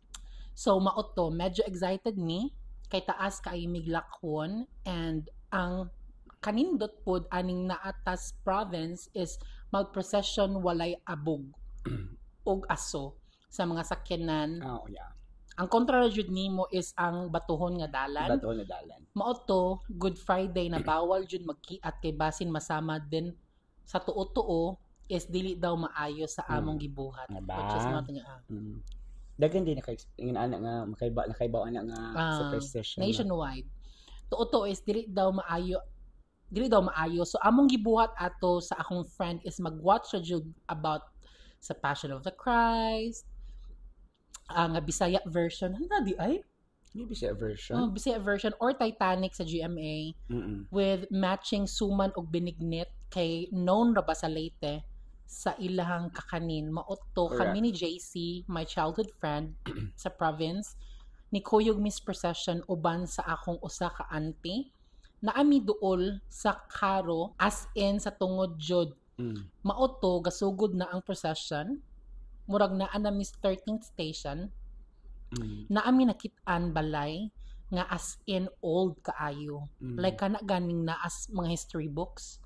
So maoto, medyo excited mi kay taas kay miglakwon and ang kanindot pod aning naatas province is mag-procession walay abog og aso sa mga sakyanan. Oh, yeah. Ang kontra jud nimo is ang batuhon nga dalan. Batuhon nga dalan. Maoto, Good Friday na bawal jud magkiat kay basin masama din sa tuo-tuo is dili daw maayo sa among gibuhat. Which is not nga. Dagan din ana nga nakaibaw ana nga superstition. Nationwide. Tuo-tuo is dili daw maayo. So among gibuhat ato sa akong friend is mag-watch jud about sa Passion of the Christ. Ang Bisaya version. Ano di ay? Yung Bisaya version? Bisaya version or Titanic sa GMA with matching suman og binignit kay known ra ba sa Leyte sa ilahang kakanin. Maotto kami ni JC, my childhood friend sa province, ni Kuyog Miss Procession uban sa akong usa ka auntie naami duol sa karo as in sa tungod jud. Maoto gasugod na ang procession. Murag naa na Miss 13th station. Naami nakit-an balay nga as in old kaayo. Like kana ganing na as mga history books.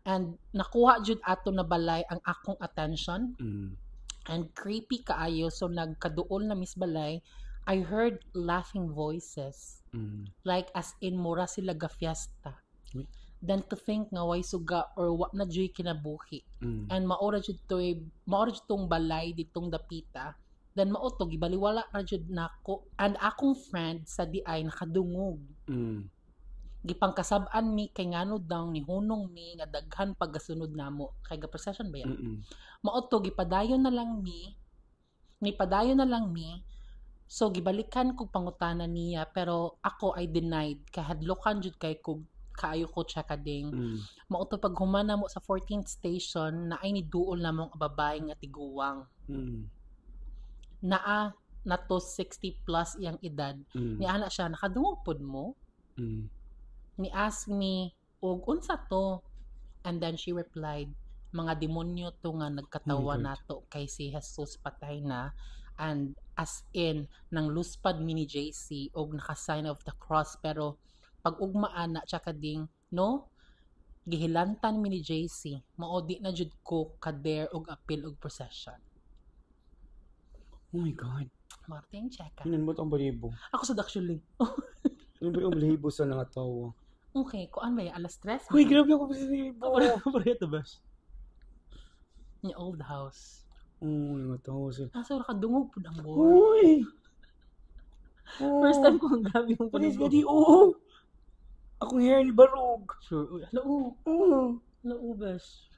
And nakuha jud ato na balay ang akong attention. And creepy kaayo so nagkaduol na Miss Balay. I heard laughing voices. Like as in mura sila ga-fiesta. Then to think nga way suga or wa na joy kinabuhi. And maora jud tong balay ditong dapita. Then maoto gibaliwala ra jud nako and akong friend sa diay nakadungog. Gipangkasab-an mi kay ngano daw ni hunong mi nga daghan pagasunod namo kay ga procession ba yan. Maoto gipadayon na lang mi. So gibalikan kog pangutanan niya pero ako ay denied kay hadlokan jud kay kog kaayo ko chakading. Maoto pag humana mo sa 14th station na ay ni duol namong babae nga tiguwang. Naa nato 60 plus iyang edad. Ni ana siya nakadungog pod mo. Ni ask me og unsa to and then she replied mga demonyo to nga nagkatawa nato kay si Jesus patay na. And as in nang luspad mi ni JC og naka-sign of the cross pero pag ugmaan na siya kading no gihilantan mi ni JC mao di na jud ko ka-dare og appeal og procession. Oh my God. Martin, cheka. Hinan mo ang balibo. Ako sa actually. Ano ba yung balibo sa nangatawa? Okay, kuan ba ya alas 3? Uy, grabe ako sa balibo. Pareho to ba? Ni old house. Nangatawa sila. So nakadungog po ng board. Uy! First time ko ang grabe yung Panis ka di, oo! Akong hair ni Barog. Sure. Hello, bes.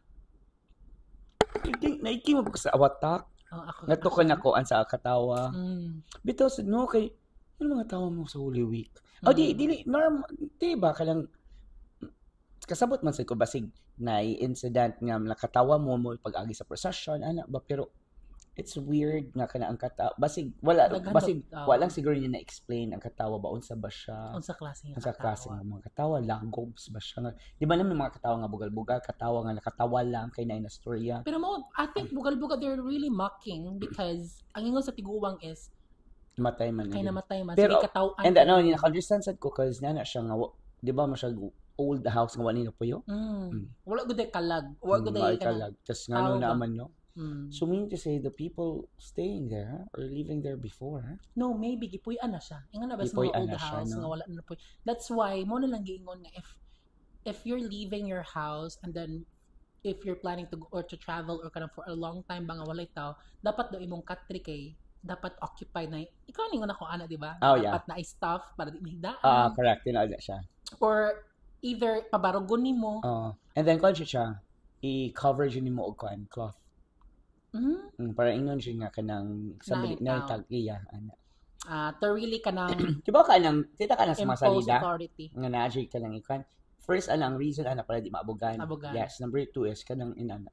Naiki mo ba sa awatak? Natukan ako an sa katawa. Bitaw sa no kay ano mga tawa mo sa Holy Week. Dili normal, diba ka lang kasabot man sa ko basig na incident nga nakatawa mo pag-agi sa procession ana ba pero it's weird nga kana ang katawa basig walang siguro niya na-explain ang katawa ba unsa ba siya unsa klase nga mga katawa lagobs ba siya nga di ba naman mga katawa nga bugal-bugal katawa nga nakatawa lang kay na istorya pero mo I think bugal-bugal they're really mocking because ang ingon sa tiguwang is matay man kay namatay man pero katawan and ano ni naka-understand sad ko cause na siya nga di ba mo siya old house nga wala ni puyo wala gud kalag tas ngano naman no. So mean to say the people staying there or living there before no maybe gipuy-an na siya ingon na ba sa mga old house nga wala na puy that's why mo na lang giingon nga if you're leaving your house and then if you're planning to go or to travel or kanang for a long time ba nga walay tao, dapat do imong katri kay dapat occupied na ikaw ningon ako ana, di ba? Oh, Dapat na stuff para di mahigdaan. Correct. Tinaod na siya. Or either pabarugon nimo. And then kung siya, i-cover dyan mo og cloth. Para ingon siya nga kanang sabali na tag-iya. To really kanang diba ka nang kita ka nang sumasalida authority. Nga na-adjure ka lang ikon. First, ang reason para di maabugan. Yes. Number 2 is kanang inana.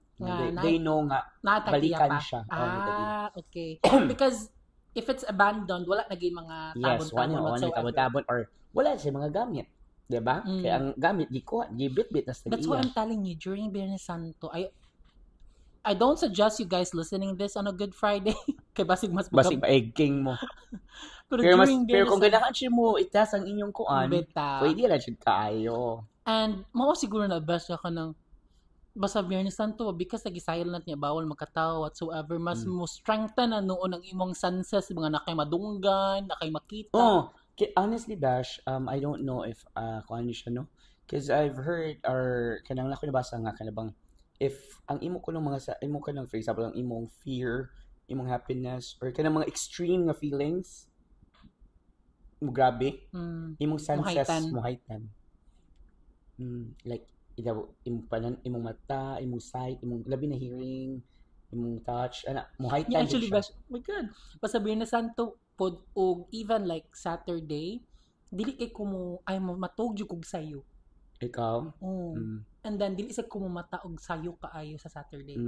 They know nga balikan siya. Okay. Because if it's abandoned, wala naging mga tabon-tabon tabon-tabon or wala siya mga gamit. Diba? Kaya ang gamit, gibit-bit na sa That's why I'm telling you, during Viernes Santo, I don't suggest you guys listening this on a Good Friday. Kaya basig paegking mo. Pero kung ganahan siya mo, itas ang inyong kuan, pwede lang siya kaayo. And, siguro na best ka ng basta Viernes Santo, because nag-silent niya, bawal magkataw, whatsoever, mas mo strengthen na noon ang imong senses, mga nakay madunggan, nakay makita. Honestly, Bash, I don't know if, kung ano siya, no? Because I've heard, or kanang ako nabasa nga, kanabang, if ang imo ko ng for example, ang imong fear, imong happiness, or kanang mga extreme nga feelings, mo grabe, imong senses, muhaitan. Like, imong mata, imong sight, imong labi na hearing, imong touch, muhaitan. Yeah, actually, Bash, my God, basta Viernes Santo, o even like Saturday, dili kay kumo ay matog jud kog sayo. Ikaw? And then dili sa kumo mataog sayo kaayo sa Saturday.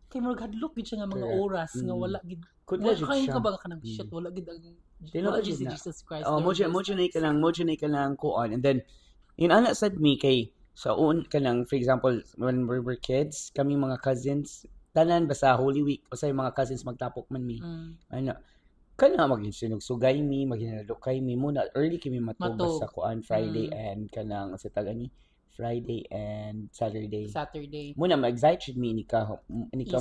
Kay murag hadlok gid siya nga mga oras nga wala gid. Wala ka ba kanang shit, wala gid ang Jesus Christ. Mo na ka lang kuon. And then in ana sad me kay sa kanang for example when we were kids, kami mga cousins tanan basta Holy Week o sa mga cousins magtapok man mi. Kana magsinugsugay mi, maghinalukay mi muna early kimi matug sa kuan Friday and kanang sa tagani Friday and Saturday. Muna ma-excite mi ni ka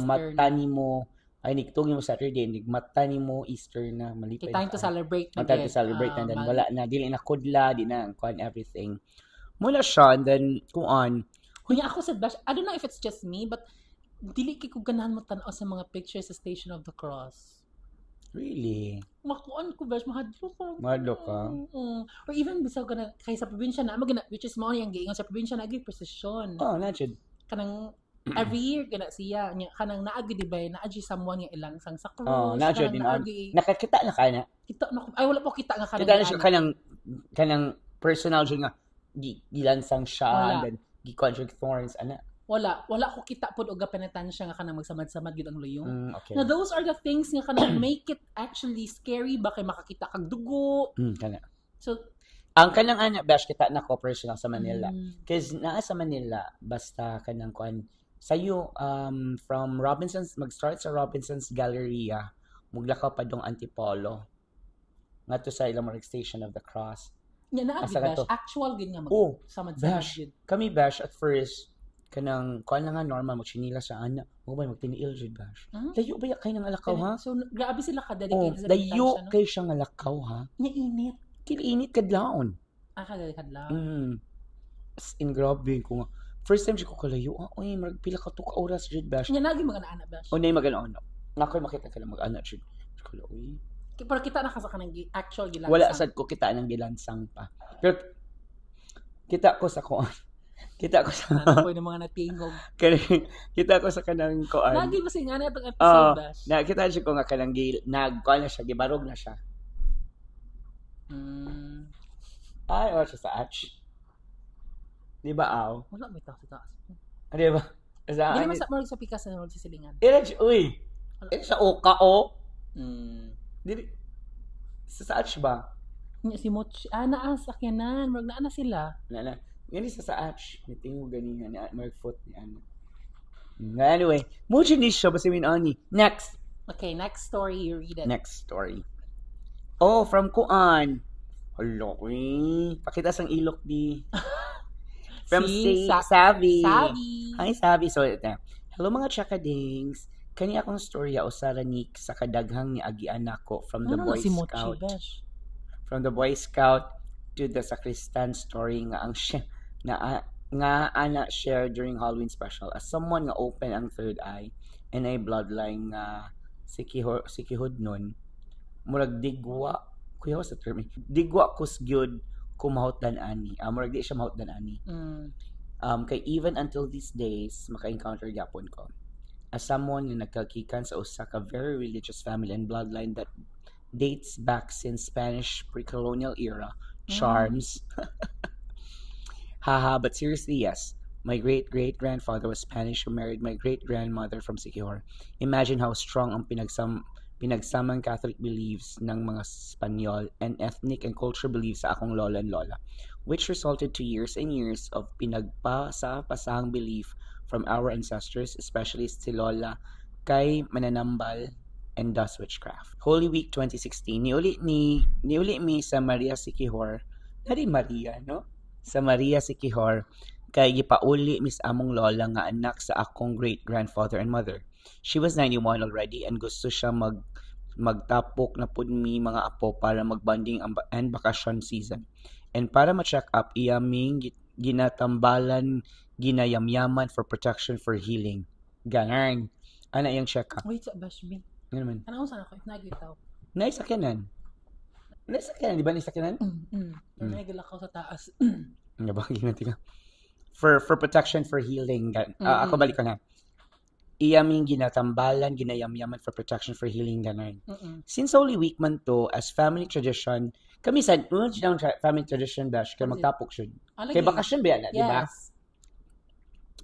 mata nimo ay niktugi mo Saturday nig mata nimo Easter na malipay. Time to celebrate na. Time to celebrate and then wala na dili na kudla, di na kuan everything. Muna siya and then kuan. Kunya ako sa Bash, I don't know if it's just me but dili kay ko ganahan mo tan-aw sa mga pictures sa Station of the Cross. Really? Makuan ko, Bash, mahadlo ka. Or even bisaw ka na, kaya sa probinsya na, which is mo yung giingon sa probinsya na, agay precision. Najud. Kanang, every year, gana siya, kanang naagi, di ba, naagi someone yung ilang sang sa cross. Najud, nakakita na ka na? Ay, wala po kita nga kanang. Kita na siya kanang personal siya nga, gilansang siya, and then, gi-conjure thorns, Wala ko kita pod og gapanatan siya nga kanang magsamad-samad gid ang luyong. Okay. Now those are the things nga kanang make it actually scary ba kay makakita kag dugo. Kana. So ang kanang Bash kita na ko personal sa Manila. Cause naa sa Manila basta kanang kuan sayo from Robinson's mag-start sa Robinson's Galleria muglakaw pa dong Antipolo. Ngadto sa Ilamoreg Station of the Cross. Nya naa gid Bash actual gid nga samad-samad gid. Kami Bash at first kanang kuan lang nga normal mo chinila sa ana mo ba magtiniil jud Bash. Layo ba kay nang alakaw ha? So grabe sila ka dedicated sa layo kay siya nga alakaw ha. Nya init. Init kadlawon. Kadlawon. As in grabe ko nga. First time ko kalayo oy pila ka to ka oras jud Bash. Nya nagi mga ana Bash. Nay magana Nakoy makita ka lang mag-ana jud. Kala oy. Pero kita na ka sa kanang actual gilansang. Wala sad ko kita nang gilansang pa. Pero kita ko sa kuan. Kita ko sa pwede mga natingog. Kita ko sa kanang kuan. Lagi ba singa na itong episode Bash? Nakita siya ko nga kanang nag-kuan na siya, gibarog na siya. Ay, wala siya sa atch. Di ba aw? Wala may tao sa taas. Di ba? Hindi naman sa pikas na sa silingan. Uy! Sa oka o? Sa atch ba? Si Mochi. Naas, akyanan. Marag na sila. Yan isa sa atch. May tingog ganihan. May foot ni Ana. Anyway. Mucho ni siya. Basta ani. Next. Okay, next story. You read it. Next story. Oh, from Kuan. Hello, pakita sang ilok di. From Savvy. Hi, Savvy. So, ito. Hello mga chakadings. Kani akong storya o saranik sa kadaghang ni agian nako from the Boy Scout. From the Boy Scout to the sacristan story nga ang nga ana share during Halloween special as someone nga open ang third eye and ay bloodline nga sikihod nun murag digwa kuya sa term digwa kusgyud kumahotdan ani murag di siya mahotdan ani kay even until these days maka-encounter gyapon ko as someone nga nagkakikan sa usa ka very religious family and bloodline that dates back since Spanish pre-colonial era charms. Haha, but seriously, yes. My great-great-grandfather was Spanish who married my great-grandmother from Siquijor. Imagine how strong ang pinagsamang Catholic beliefs ng mga Spanyol and ethnic and cultural beliefs sa akong lola and lola, which resulted to years and years of pinagpasa-pasahang belief from our ancestors, especially si Lola kay mananambal and thus witchcraft. Holy Week 2016, niuli mi sa Maria Siquijor, nari Maria, no? Sa Maria Siquijor, kay gipauli mis among lola nga anak sa akong great-grandfather and mother. She was 91 already and gusto siya magtapok na pud mi mga apo para magbanding and bakasyon season. And para ma-check up, iyaming ginatambalan, ginayamyaman for protection for healing. Ganang. Ana yung check up. Wait, sa Bashbi. Ano man? Ano saan ako? Nagitaw. Naisakyanan. Naisakyanan, di ba naisakyanan? Nagila ko sa taas. Ano ba? Ginati ka. For protection, for healing. Ako balik ko na. Iyaming ginatambalan, ginayamyaman for protection, for healing, gano'n. Since Holy Week man to, as family tradition, kami sa, family tradition, Dash, kaya magtapok siya. Kaya bakasyon ba yan, di ba?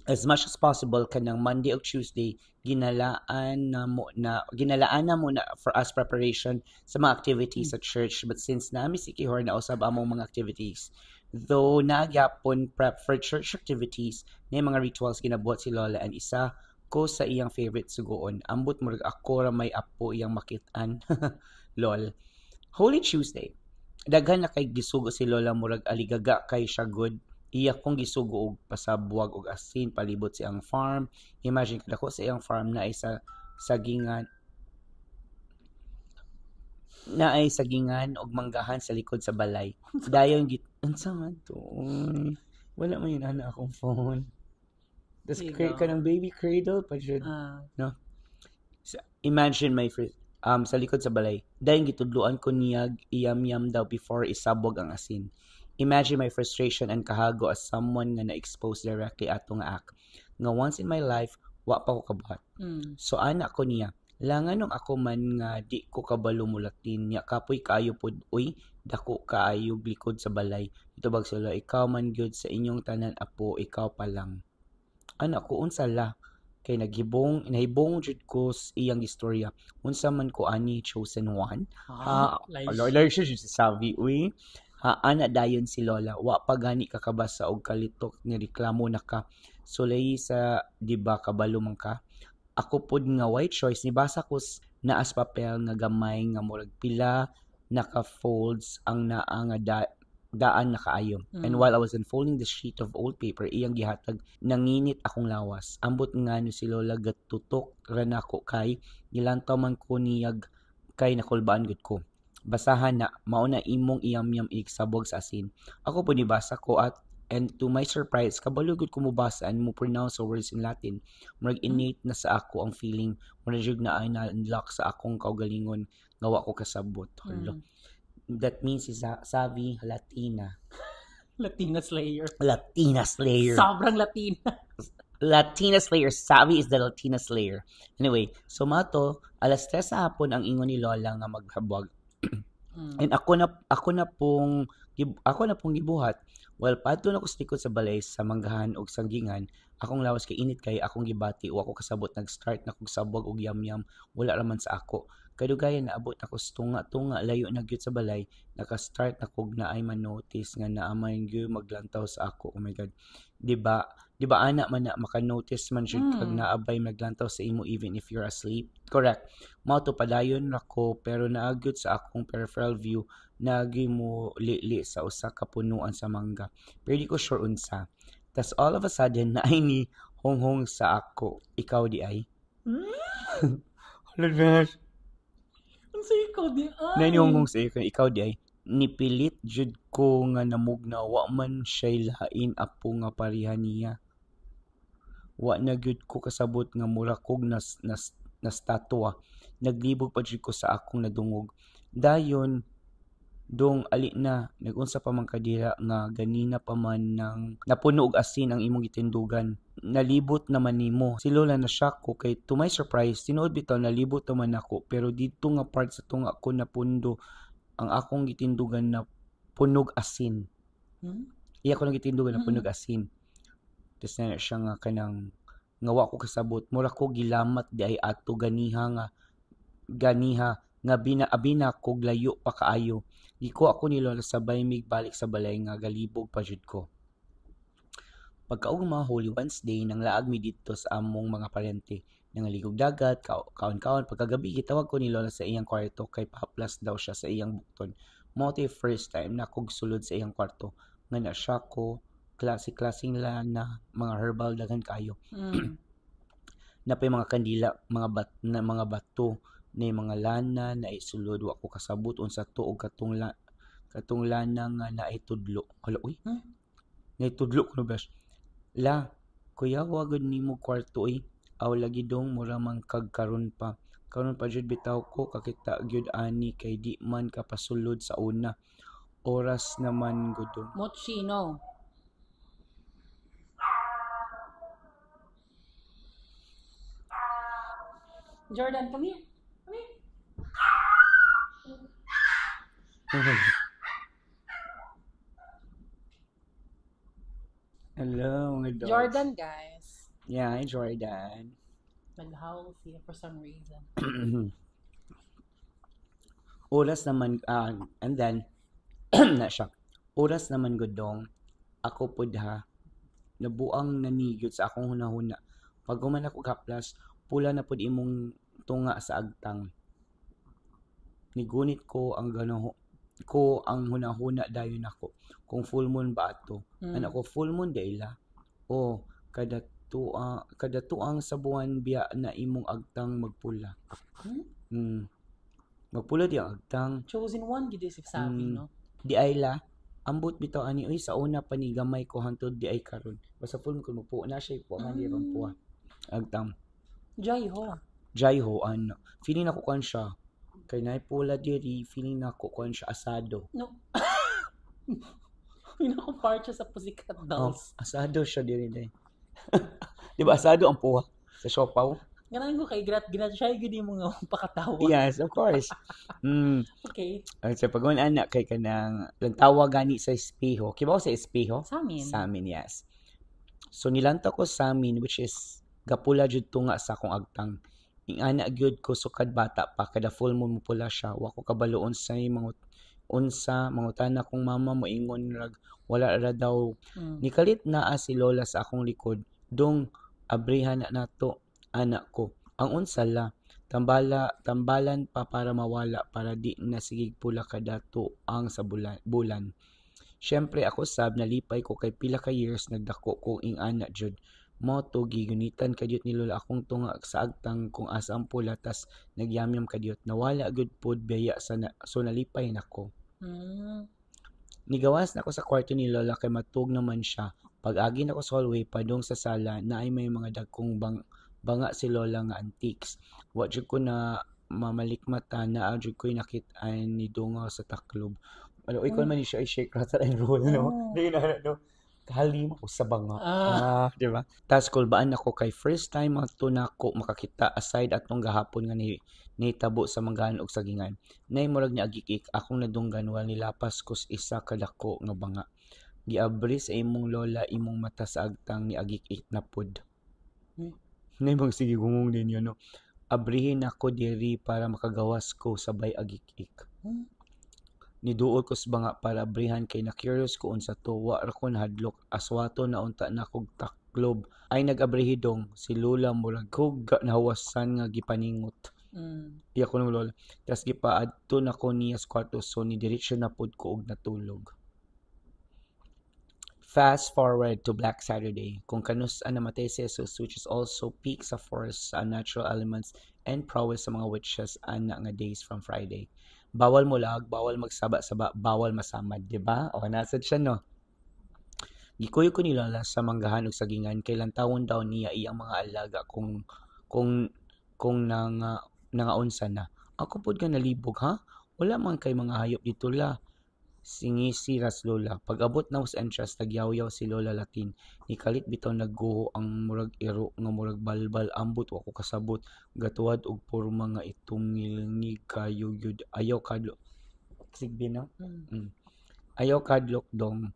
As much as possible kanang Monday o Tuesday ginalaan na muna for us preparation sa mga activities sa church, but since nami Siquijor na usab among mga activities, though nagyapon prep for church activities na mga rituals ginabuhat si Lola and isa ko sa iyang favorite sugoon ambot murag ako ra may apo iyang makitaan. Lol. Holy Tuesday, daghan na kay gisugo si Lola murag aligaga kay siya good. Iya kong gisugo og pasabuwag og asin palibot sa iyang farm. Imagine kada ko sa iyang farm na ay sagingan og manggahan sa likod sa balay. Dayon unsa man to? Wala man yun ana akong phone. Das kanang baby cradle pa jud. No. So, imagine my friend sa likod sa balay. Dayon gitudloan ko niyag iyam-yam daw before isabog ang asin. Imagine my frustration and kahago as someone nga na-expose directly ato nga act. Nga once in my life, wa pa ko kabat. So anak ko niya, langan ako man nga di ko kabalo mulatin niya, kapoy kaayo pod, uy, dako kaayo likod sa balay. Ito bag sila, ikaw man gyud sa inyong tanan apo, ikaw pa lang. Anak ko, unsa la? Kay nahibong jud ko iyang istorya. Unsa man ko ani chosen one? Lord, siya sabi, uy. Ana dayon si Lola, wa pa gani kakabasa og kalitok ni reklamo na ka. Sulay sa di ba kabalo man ka? Ako pod nga white choice ni basa ko naas papel nga gamay nga murag pila naka-folds ang naa nga daan na kaayo. And while I was unfolding the sheet of old paper, iyang gihatag nanginit akong lawas. Ambot nga no si Lola gatutok ra nako kay nilantaw man ko niyag kay nakulbaan gud ko. Basahan na, mauna imong iyam-yam iksabog sa asin. Ako po nibasa ko and to my surprise, kabalugod ko mubasa and mo pronounce the words in Latin. Murag innate na sa ako ang feeling, murag na ay na-unlock sa akong kaugalingon, ngawa ko kasabot. That means is sabi Latina. Latina Slayer. Latina Slayer. Sobrang Latina. Latina Slayer. Sabi is the Latina Slayer. Anyway, so mato, alas 3 sa hapon ang ingon ni Lola nga maghabwag. And ako na pong gibuhat. Well, padto na ko sa likod sa balay sa manggahan og sanggingan. Akong lawas kay init kay akong gibati o ako kasabot nag-start na kog sabwag og yam-yam. Wala ra man sa ako. Kadugayan naabot ako sa tunga layo na gyud sa balay. Naka-start na kog na ay man-notice nga naamay gyud maglantaw sa ako. Oh my god. Di ba ana man na maka-notice man jud kag naabay maglantaw sa imo even if you're asleep? Correct. Mao to padayon nako pero naagyud sa akong peripheral view nagi mo li sa usa ka punuan sa mangga. Pero di ko sure unsa. Tas all of a sudden na ay ni honghong sa ako. Ikaw di ay? Hala gosh. Unsa ikaw di ay? Na ni honghong sa ikaw di ay? nipilit jud ko nga namugna wa man siya lain apo nga pareha niya. Wa na gyud ko kasabot nga mura kog na statwa. Naglibog pa jud ko sa akong nadungog. Dayon dong ali na nagunsa pa man kadira nga ganina pa man nang napuno og asin ang imong gitindugan. Nalibot naman nimo. Si Lola na shock ko kay to my surprise tinuod bitaw nalibot naman ako pero dito nga part sa tunga ko napundo ang akong gitindugan na punog asin. Iya ko nang gitindugan na punog asin. Tapos na siya nga kanang nga wa ko kasabot mura ko gilamat di ay ato ganiha nga bina kog layo pa kaayo. Giko ako ni Lola sabay mig balik sa balay nga galibog pa jud ko. Pagkaog mga Holy Wednesday nang laag mi dito sa among mga parente. Nangaligog dagat, kaon-kaon. Pagkagabi gitawag ko ni Lola sa iyang kwarto kay paplas daw siya sa iyang bukton. Mo first time na kog sulod sa iyang kwarto nga na siya ko klase-klaseng na mga herbal daghan kayo. Napay mga kandila, mga bato na mga lana na isulod wa ko kasabot unsa to og katong lana nga naitudlo. Hala uy. Naitudlo ko bes. La, kuya wagod nimo kwarto aw lagi dong mura man kag karon pa jud bitaw ko kakita gyud ani kay di man kapasulod sa una. Oras naman gudong. Mochino. Jordan, come here. Hello, mga dogs. Jordan, guys. Yeah, hi, Jordan. Nag-howl siya for some reason. Oras naman, and then, na siya. Oras naman gudong, ako pod ha, nabuang nanigod sa akong hunahuna. Pag guman ako kaplas, pula na pod imong tunga sa agtang. Nigunit ko ang hunahuna dayon ako. Kung full moon ba ato? Anak ko full moon dayla. O kada tuang sa buwan biya na imong agtang magpula. Magpula di ang agtang. Chosen one gid si sabi no. Di ayla ambot bitaw ani oy sa una pa ni gamay ko hangtod di ay karon. Basta full ko po na siya po man di puwa. Agtang. Jaiho ano. Feeling ako kan siya. Kay naay pula diri feeling nako kan siya asado. No. Pinaka-part siya sa Pussycat Dolls. Asado siya diri day. Di ba asado ang puwa sa siopaw? Ganaan ko kay ginat-try gud mo nga pakatawa. Yes, of course. Okay. So pag anak kay kanang lantawa gani sa espeho. Kibaw sa espeho? Sa amin, yes. So nilanta ko sa amin which is gapula jud tunga sa akong agtang. Ing ana gyud ko sukad bata pa kada full moon mo pula siya. Wa ko kabaloon sa mga mangutana kong mama moingon rag wala ra daw. Nikalit na si Lola sa akong likod dong abrihan na nato anak ko. Ang unsala tambalan pa para mawala para di na sigig pula kadato ang sa bulan. Syempre ako sab nalipay ko kay pila ka years nagdako ko ing ana jud. Mo to gigunitan kadyot ni Lola akong tunga sa agtang kung asa ang pula tas nagyamyam kadyot nawala gud pod biya so nalipay nako. Nigawas na ako sa kwarto ni Lola kay matug naman siya. Pag-agi na ko sa hallway padung sa sala na ay may mga dagkong banga si Lola nga antiques. Wa jud ko na mamalikmata na jud ko nakit-an ni dungaw sa taklob. Ano ikaw man ni siya i-shake rattle and roll no. No. Halim ako sa banga. Di ba? Tas kulbaan ako kay first time ato nako makakita aside atong gahapon nga nitabo sa manggan og sagingan. Nay murag ni agikik akong nadunggan wal nilapas kus isa kadako nga banga. Giabri sa imong Lola imong mata sa agtang ni agikik na pod. Nay bang sige gungong din yun no. Abrihin ako diri para makagawas ko sabay agikik. Niduol ko sa banga para abrihan kay na curious ko unsa to wa ra ko nahadlok aswato na unta na kog taklob ay nag-abrihidong si Lola murag kog nahawasan nga gipaningot. Iya ko ng Lola. Tas gipaadto na ko niya sa kwarto so ni diretso na pod ko og natulog. Fast forward to Black Saturday, kung kanus-an namatay si Jesus which is also peaks of force sa natural elements and prowess sa mga witches ana nga days from Friday. bawal mulag, bawal magsaba-saba, bawal masamad, di ba? O nasad siya no. Gikuyo ko nila sa manggahan ug sagingan kay lantawon daw niya iyang mga alaga kung nangaunsa na. Ako pud ka nalibog ha. Wala man kay mga hayop dito la. Singisiras lola. Pag-abot na sa entrance, nagyaw-yaw si Lola Latin. Nikalit bitaw nagguho ang murag iro nga murag balbal ambot wa ko kasabot. Gatuwad og porma nga itungilngig kayo yun. Ayaw kadlok. Sigbi no? Ayaw kadlok dong.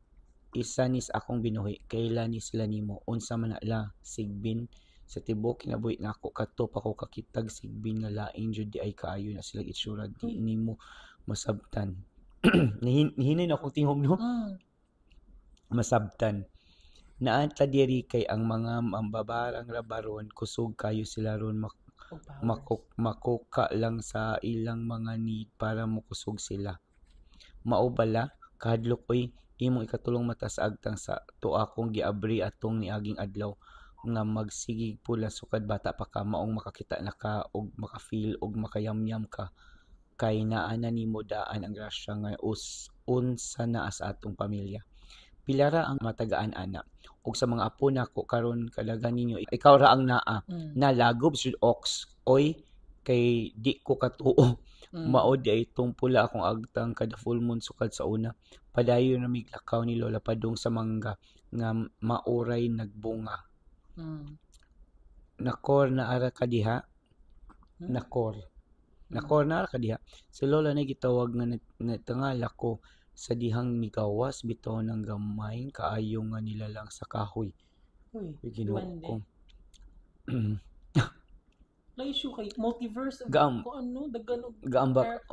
Isa nis akong binuhi. Kailan ni sila nimo. Unsa man la. Sigbin. Sa tibok kinabuhi na ako. Katop ako kakitag sigbin nga laing jud di ay kaayo na sila itsura. Di nimo masabtan. Nihinay na akong tingog no? Masabtan. Naanta diri kay ang mga mambabarang rabaron kusog kayo sila ron makuka lang sa ilang mga need para makusog sila. Maubala, kahadlok oy, imong ikatulong mata sa agtang sa to akong giabri atong niaging adlaw nga magsigig pula sukad bata pa ka maong makakita na ka og makafeel og makayamyam ka. Kay naana nimo daan ang grasya nga unsa naa sa atong pamilya. Pilara ang matagaan ana. Ug sa mga apo nako karon kadagan ninyo ikaw ra ang naa. Nalagob sud ox. Oy kay di ko katuo. Maod ay pula akong agtang kada full moon sukad sa una. Padayon na miglakaw ni Lola padung sa mangga nga mauray nagbunga. Nakor na ara ka diha. Nakor na ka diha. Si Lola na gitawag nga natangala ko sa dihang migawas bitaw ng gamay kaayo nga nilalang sa kahoy. Uy, Ginuo ko. Na-issue kay multiverse ano gaambak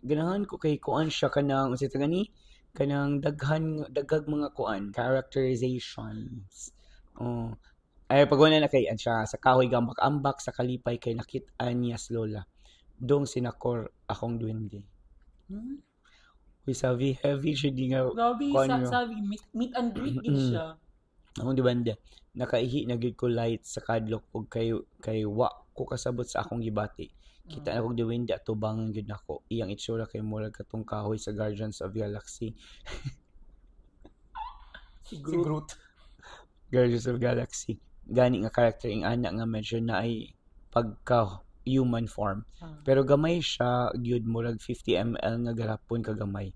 ganahan ko kay kuan siya kanang unsa gani kanang daghag mga kuan characterizations. Ay paguna na kay siya sa kahoy gambak-ambak sa kalipay kay nakit-an niya si Lola. Dong sinakor akong duwende. Uy, sabi, heavy siya di nga. Grabe, sabi, meet and greet din siya. Akong duwende, nakaihi na gid ko light sa kadlok og kay wa ko kasabot sa akong gibati. Kita na kong duwende at tubangan gid nako. Iyang itsura kay murag katong kahoy sa Guardians of Galaxy. Si Groot. Guardians of Galaxy. Gani nga character ing ana nga medyo na ay pagka human form. Pero gamay siya, gyud murag 50 ml nga garapon kagamay.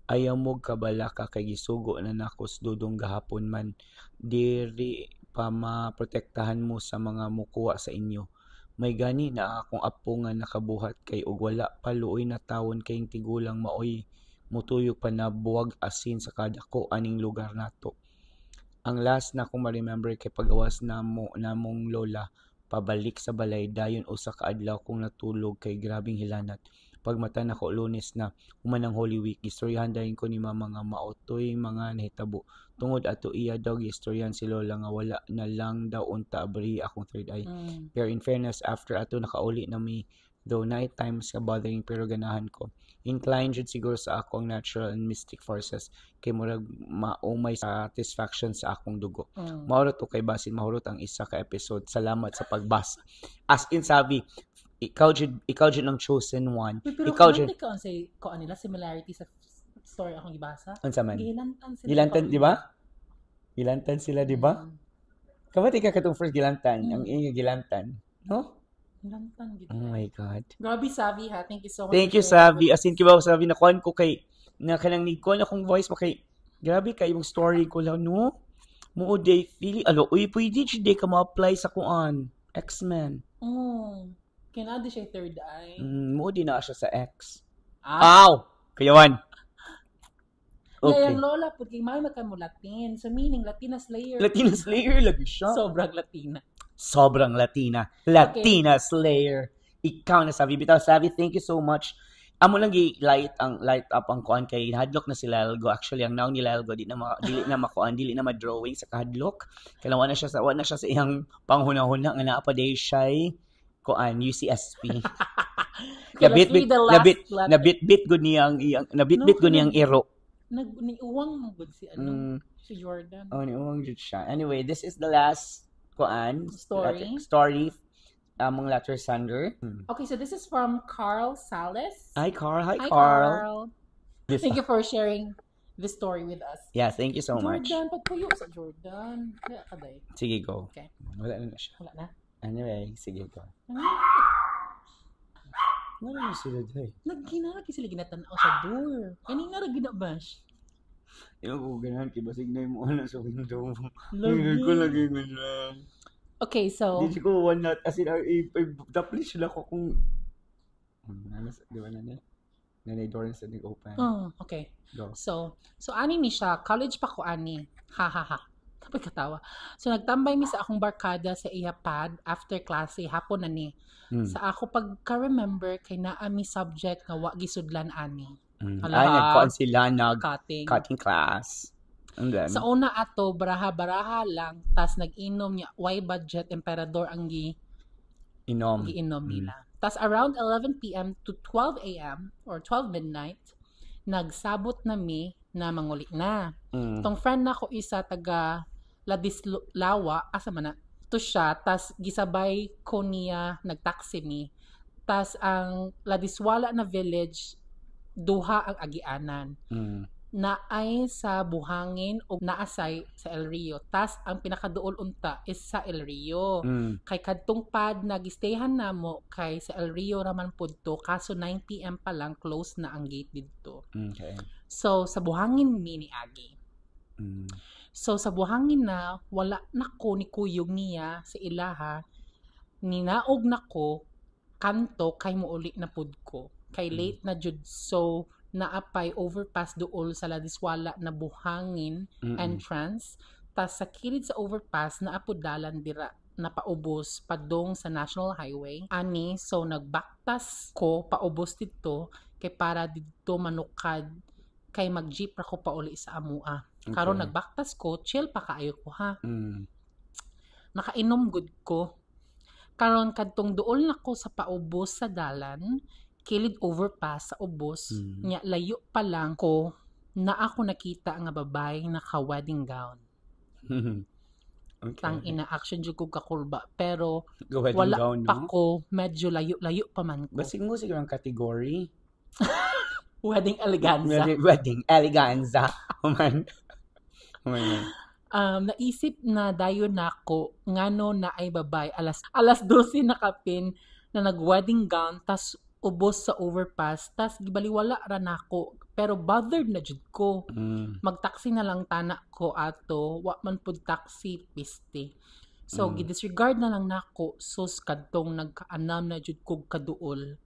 Ayaw mo kabala ka kay gisugo na nakos dudong gahapon man. Diri pa maprotektahan mo sa mga mukuha sa inyo. May gani na akong apo nga nakabuhat kay ug wala pa luoy na tawon kayong tigulang maoy. Mutuyok pa na buwag asin sa kadako aning lugar nato. Ang last na akong ma-remember kay pagawas namong lola pabalik sa balay dayon usa ka adlaw kung natulog kay grabing hilanat. Pagmata na ko Lunes na humanang Holy Week istoryahan dayon ko ni mama nga maotoy mga nahitabo tungod ato iya daw istoryahan si Lola nga wala na lang daw unta abri akong third eye. Pero in fairness after ato nakauli na mi though night times ka bothering pero ganahan ko. Inclined jud siguro sa akong natural and mystic forces kay murag maumay satisfaction sa akong dugo. Maurot o kay basin mahurot ang isa ka episode. Salamat sa pagbasa. As in sabi, ikaw jud ang chosen one. Pero ikaw jud ko nila similarity sa story akong gibasa. Unsa man? Gilantan sila. Gilantan, di ba? Gilantan sila, di ba? Kamati ka katong first gilantan, ang inyo gilantan, no? Gilantan gid. Oh my God. Grabe Savi ha. Thank you so much. Thank you Savi. As in kibaw Savi na kuan ko kay na kanang need ko na akong voice mo kay grabe kay yung story ko lang no. Mo day feeling uy pwede jud ka ma-apply sa kuan X-Men. Kinadi siya third eye. Mo di na siya sa X. Ow! Kayawan. Okay. Yung Lola pud kay may magkamo Latin. So meaning Latina Slayer. Latina Slayer lagi siya. Sobrang Latina. Sobrang Latina. Latina okay. Slayer. Ikaw na Savi. Bitaw Savi, thank you so much. Amo lang light up ang kuan kay hadlok na si Lalgo. Actually ang naong ni Lalgo dili na makuan, dili na ma-drawing sa kahadlok. Kaya wala na siya sa iyang panghuna-huna nga naa pa day siya kuan UCSP. Nabit good niyang iro. Niuwang mo good si si Jordan. Niuwang jud siya. Anyway, this is the last story among letter sender. Okay, so this is from Carl Sales. Hi, Carl. Hi, Hi, Carl. Carl. Thank you for sharing this story with us. Yeah, thank you so much. Jordan, pagpuyo sa Jordan. Kaya ka day. Sige, go. Okay. Wala na siya. Wala na. Anyway, sige, go. Wala na sila day. Nagkinaragi sila ginatanaw sa door. Kanina ra ginabash. Yung ko ganahan, kibasig na yung mga sa window. Lagi. Ko lagi nga. Okay, so... Di ko one not, as in, tapos sila ko kung... Di ba na niya? Nanay door na open. Oh, okay. Go. So ani ni siya, college pa ko ani. Ha ha ha. Tapos katawa. So nagtambay mi sa akong barkada sa iya pad after klase hapon na ni. Sa ako pagka-remember kay naa mi subject nga wa gisudlan ani. Ay, nagkuhan sila cutting class. And then, sa una ato baraha-baraha lang tas nag-inom niya why budget emperador ang giinom nila. Tas around 11 p.m. to 12 a.m. or 12 midnight, nagsabot na mi na manguli na. Tong friend na ko isa taga Ladislawa, asa man na, to siya, tas gisabay ko niya, nagtaksi mi. Tas ang Ladiswala na village, duha ang agianan. Naay sa Buhangin o naasay sa El Rio. Tas ang pinakaduol unta is sa El Rio. Kay kadtong pad nagistayhan namo kay sa El Rio raman pudto kaso 9 PM pa lang close na ang gate didto. Okay. So sa Buhangin mi ni agi. So sa Buhangin na wala nako ni kuyog niya sa ilaha ninaog nako kanto kay muuli na pud ko. Kay late na jud so naapay overpass dool sa Ladiswala na Buhangin entrance. Tas sa kilid sa overpass naapudalan dira napaubos padong sa National Highway. Ani, so nagbaktas ko paubos dito kay para dito manukad kay mag-jeep ra ko pauli sa amua. Karon nagbaktas ko, chill pa kaayo ko ha. Nakainom good ko. Karon kadtong duol na ko sa paubos sa dalan, kilid overpass sa ubos, nya layo pa lang ko na ako nakita nga babae naka-wedding gown. Okay. Tang ina action jud ko kakulba pero Wedding wala gown, no? pa ko medyo layo pa man ko. Basig mo siguro ang category. Wedding eleganza. Wedding eleganza. Man. Naisip na dayon nako ngano na ay babay alas 12 na kapin na nag-wedding gown tas ubos sa overpass tas gibaliwala ra nako pero bothered na jud ko. Magtaksi na lang tana ko ato wa man pud taxi piste. So gidisregard na lang nako sus kadtong nagkaanam na jud kog kaduol.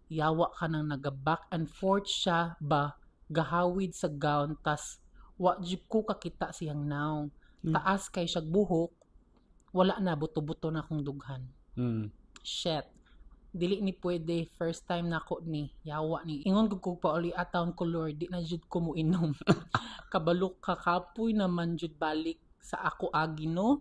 Yawa ka nang naga-back and forth siya ba gahawid sa gown tas wa jud ko kakita siyang naong. Taas kay siya buhok wala na buto-buto na akong dughan. Shit. Dili ni pwede first time nako ni yawa ni ingon ko pauli atawon ko Lord di na jud ko mo inom. Kabalo kakapoy naman jud balik sa ako agi no.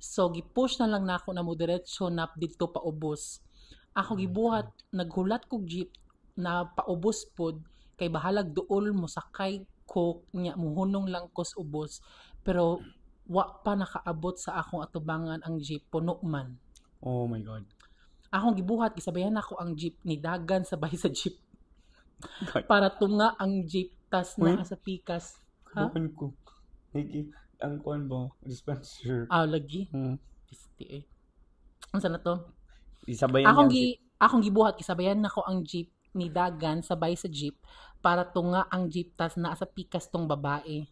So gipush na lang nako na mo diretso nap didto paubos. Ako gibuhat naghulat kog jeep na paubos pod kay bahalag duol mo sakay ko nya muhunong lang kos ubos pero wa pa nakaabot sa akong atubangan ang jeep puno man. Oh my god. Akong gibuhat gisabayan ako ang jeep ni dagan sabay sa jeep. Para tunga ang jeep tas na sa pikas. Ha? Bukan ko. Higi ang kuan ba dispenser. Lagi. Pisti eh. Unsa na to? Isabayan akong gibuhat gisabayan nako ang jeep ni dagan sabay sa jeep para tunga ang jeep tas naa sa pikas tong babae.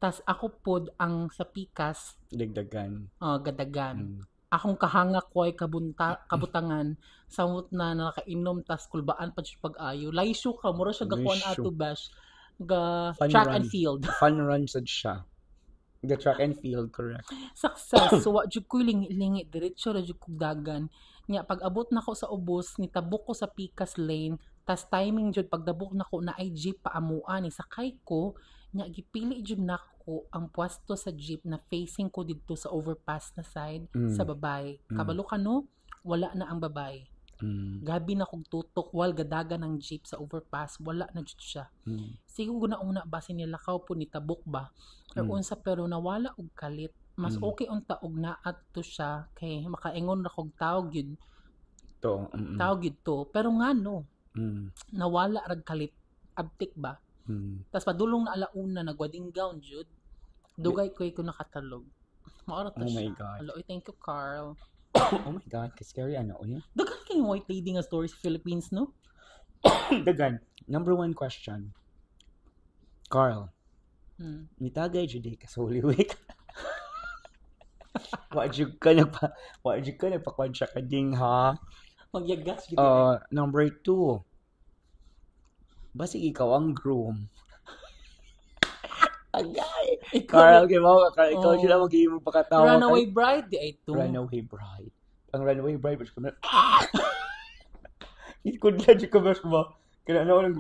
Tas ako pod ang sa pikas dagdagan. Gadagan. Akong kahanga ko ay kabutangan samot na nakainom tas kulbaan pa siya pag-ayo. Laisyo ka mura siya gakuan ato bash ga track and field. Fun run sad siya. The track and field, correct. Success. So wa jud ko lingi diretso ra jud kog dagan. Nya pag abot nako sa ubos nitabok ko sa pikas lane tas timing jud pagdabok nako na ay jeep paamua ni sakay ko nya gipili jud nako ang pwesto sa jeep na facing ko didto sa overpass na side sa babae. Kabalo ka no wala na ang babae. Gabi na kog tutok wal gadagan ng jeep sa overpass wala na jud siya. Siguro una basin nila kaw po nitabok ba or unsa pero nawala og kalit mas okay unta og naa to siya kay makaingon ra kog tawag yun to pero ngano nawala rag kalit abtik ba tas padulong na alauna nagwedding gown jud dugay ko nakatalog maorat Oh my siya. God. Hello, thank you Carl. Oh my God, scary yun. Dagan kay white lady nga story sa Philippines no. Dagan. Number 1 question. Carl, nitagay jud ka sa Holy Week. Wa jud ka nagpa-konsya ka ding ha. Magyagas gid. Number 2. Basig ikaw ang groom. Agay. Carl, ikaw sila mag-iimong pakatawa. Runaway bride di ay to. Runaway bride. Ang runaway bride ba siya? Ikudla jud ka ba? Kana lang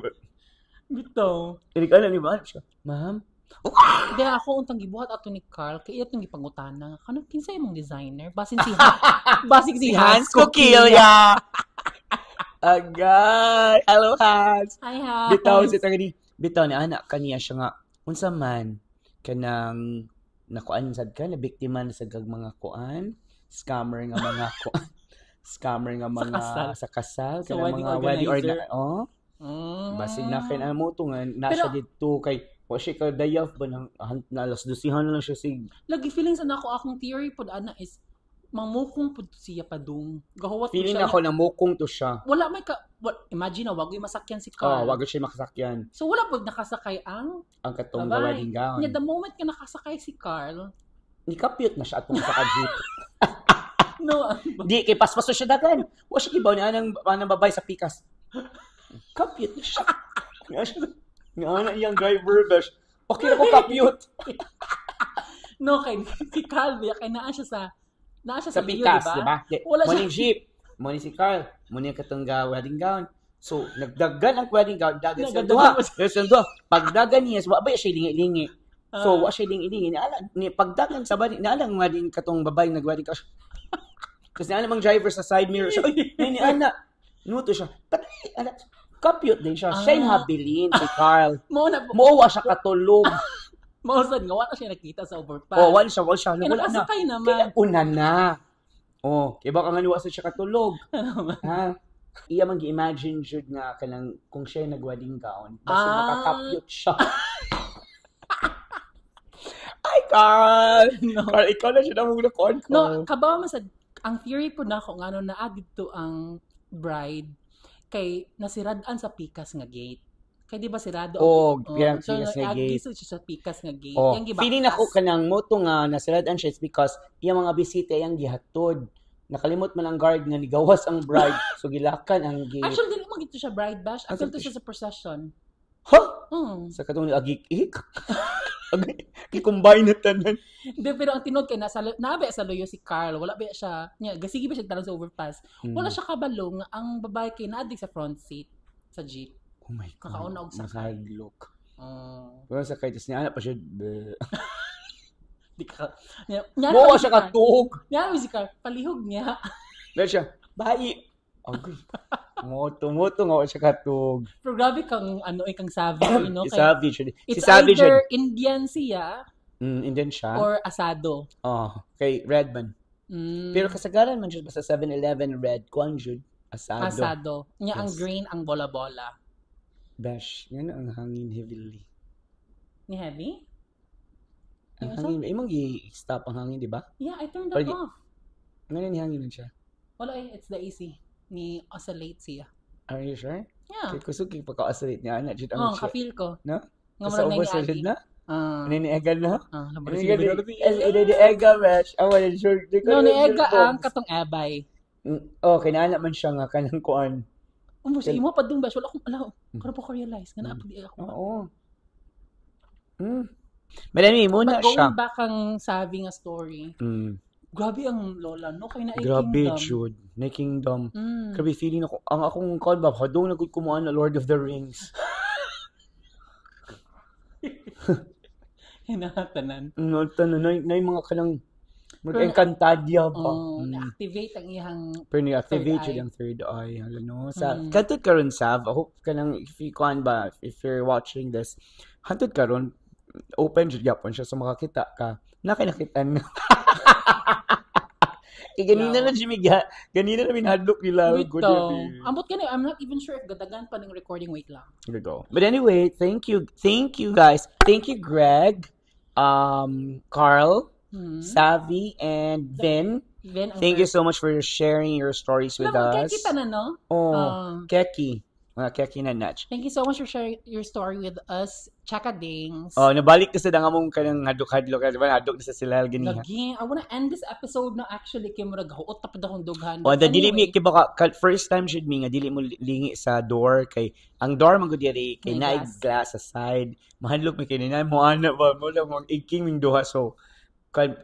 Bitaw. Kaya ka ni ba siya? Ma'am? Hindi ako untang gibuhat ato ni Carl kay iya tong gipangutana. Kanang kinsay mong designer? Basig si Hans Coquilla. Agay. Hello Hans. Hi Hans. Bitaw ni anak kaniya siya nga unsa man kanang nakuan sad ka na biktima na sa mga kuan, scammer nga mga sa kasal So, kanang wedding mga wedding organizer. Basig na kay mo to nga nasa dito kay wa siya ka dayaf ba nang na alas 12 na lang siya sig Lagi feelings na ako akong theory pod ana is mamukong pod siya padung. Gahuwat po feeling siya. ako na mukong to siya. Wala may imagine na wag yung masakyan si Carl. Wag siya makasakyan So wala pod nakasakay ang ang katong babae. wedding gown. Nya the moment ka nakasakay si Carl, Ni kapyot na siya atong sa jeep. no. Di kay paspaso siya dagan. Wa siya kibaw ni anang babay sa pikas. Kapyot na siya. Nga iyang driver bash. Okay na ko kapyot. No kay si Carl kay naa siya Sa view, pikas, diba? di ba? Wala Morning jeep. Morning si Carl. Morning katong wedding gown. So, nagdagan ang wedding gown. Dagan sa duha. Pagdagan niya, wa ba siya lingi-lingi. So, wa siya lingi-lingi. Ni pagdagan sa body, naalang wedding katong babae nag-wedding gown. Kasi naalang mang driver sa side mirror. So, ni ana. Nuto siya. Kapyot din siya. Siya yung habilin si Carl. Mauwa siya katulog. Mausad nga, wala siya nakita sa overpass. Wala siya. Kaya nakasakay naman. Una na. Kaya baka nga niwasa siya katulog. Ha? Iya man gi-imagine jud nga kanang kung siya nag-wedding gown, basta makakapyot siya. Ay, Carl! No. Carl, ikaw na siya na mong nakon ko. No, kabawa masad, ang theory po na ako, nga na dito ang bride, kay nasiradaan sa pikas nga gate. Kay di ba sirado? Pikas nga gate. So, siya sa pikas nga gate. Feeling ako kanang moto nga nasiradaan siya is because yung mga bisita yung gihatod. Nakalimot man ang guard nga nigawas ang bride. So, gilakan ang gate. Actually, dili mo gito siya bride bash. Actually, ito siya sa procession. Sa katong agik-ik. I-combine na tanan. Hindi, pero ang tinod kay nabe sa loyo si Carl. Wala ba siya, gasigi ba siya tarang sa overpass. Wala siya kabalong ang babae kay naadig sa front seat sa jeep. Oh my God. Kakauna og sakay. Look. Pero sakay, tapos niya pa siya. Di ka. Bawa siya katug. Yan, si Carl. Palihog niya. Dahil siya, bayi. Agay. Moto nga siya katug. Pero grabe kang, kang savage, no? Savage. It's Savage either Indian siya, Indian siya. or asado. Kay Redman. Pero kasagaran man siya, basta 7-Eleven red, kuan jud asado. Asado. Niya ang green, ang bola-bola. Besh, yan ang hangin heavily. Ni Heavy? Ang hangin, imong i-stop ang hangin, di ba? Yeah, I turned that off. Ngayon ni hangin siya. Wala it's the AC. Ni oscillate siya. Are you sure? Yeah. Kaya kusog yung pagka-oscillate niya, anak, jud Oh, ang siya. ka-feel ko. No? Nga Sa mo oversolid na? Niniega na? Niniega, Besh. Wala sure. No, niega ang katong abay. Okay, naanak man siya nga kanang kuan. Sa imo pa dung besh, wala akong alaw. Karo pa ko realize nga na di ako. Oo. Malami muna siya. Going back ang sabi nga story. Grabe ang lola, no? Kay na Grabe, kingdom. Jude. Na kingdom. Grabe, feeling ako. Ang akong call ba, hadong nagod kumuha na Lord of the Rings. Hinatanan. Na yung mga kanang mag-encantadya ba. Na-activate ang iyang pero ni-activate yung third eye. No? Katod karon Sav, I hope kanang if you're watching this, hantod karon open jud gyapon siya sa makakita ka Nakinakitan. Ganina na Jimmy ganina na minadlok nila. Wait daw. Ambot gani, I'm not even sure if gadagan pa ng recording. Wait lang. Here we go. But anyway, thank you guys. Thank you, Greg, Carl, Savvy, and Vin. Thank you so much for sharing your stories with us. Keki pa na, no? Keki. Keki na Natch. Thank you so much for sharing your story with us, Chakadings. Nabalik kasi na nga mong kanang hadok-hadlok. Hadok na sa sila ganiha. Lagi, I wanna end this episode na actually kay murag huot tapos akong dughan. Dili mi kay baka first time should me nga dili mo lingi sa door kay ang door man gud diri kay naay glass sa side. Mahadlok mi kay ninay mo ana ba mo lang mong iking ming duha so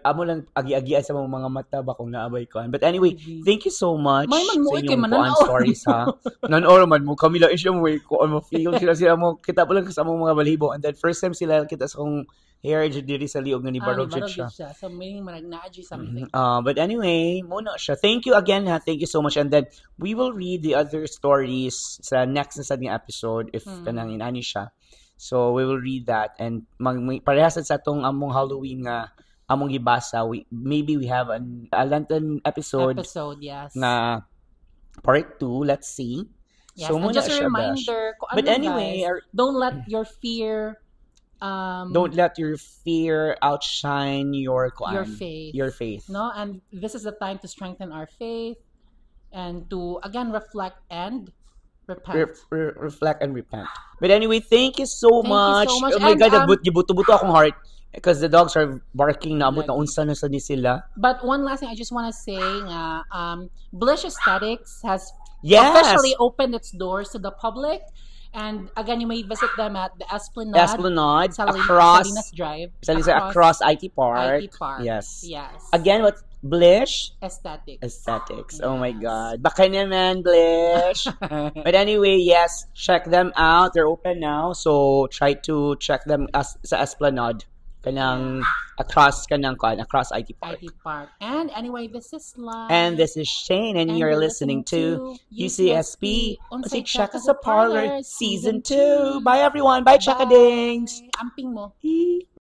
amo lang agi-agian sa mga mata ba kung naabay ko. But anyway, thank you so much sa inyong stories ha. Nan-or man mo kami lang isyo mo ko mo feel sila mo kita pa lang sa mga balibo and then first time sila kita sa kong hair diri sa liog nga ni Barog siya. So meaning managnaadji something. But anyway, muna siya. Thank you again ha. Thank you so much and then we will read the other stories sa next na sa episode if kanang inani siya. So we will read that and parehas sa atong among Halloween nga among gibasa, maybe we have a Lenten episode yes. Na part 2, let's see. Yes, so just a reminder, but anyway, guys, don't let your fear outshine your faith. No, and this is the time to strengthen our faith and to again reflect and repent. Reflect and repent. But anyway, thank you so much. Oh my God, gibuto-buto akong heart. Because the dogs are barking na abot na unsa na sa ni sila. But one last thing I just want to say Blish Aesthetics has officially opened its doors to the public. And again, you may visit them at the Esplanade Salinas Drive. Across IT Park. Yes. Again, what's Blish? Aesthetics. Oh my God. Baka naman, Blish. But anyway, yes, check them out. They're open now. So try to check them sa Esplanade. Kanang across IT Park. And anyway, this is Lyle. And this is Shane, and you're listening to UCSP. Unsay Chaka sa Parlor Season 2. Bye everyone. Bye Chakadings. Amping mo.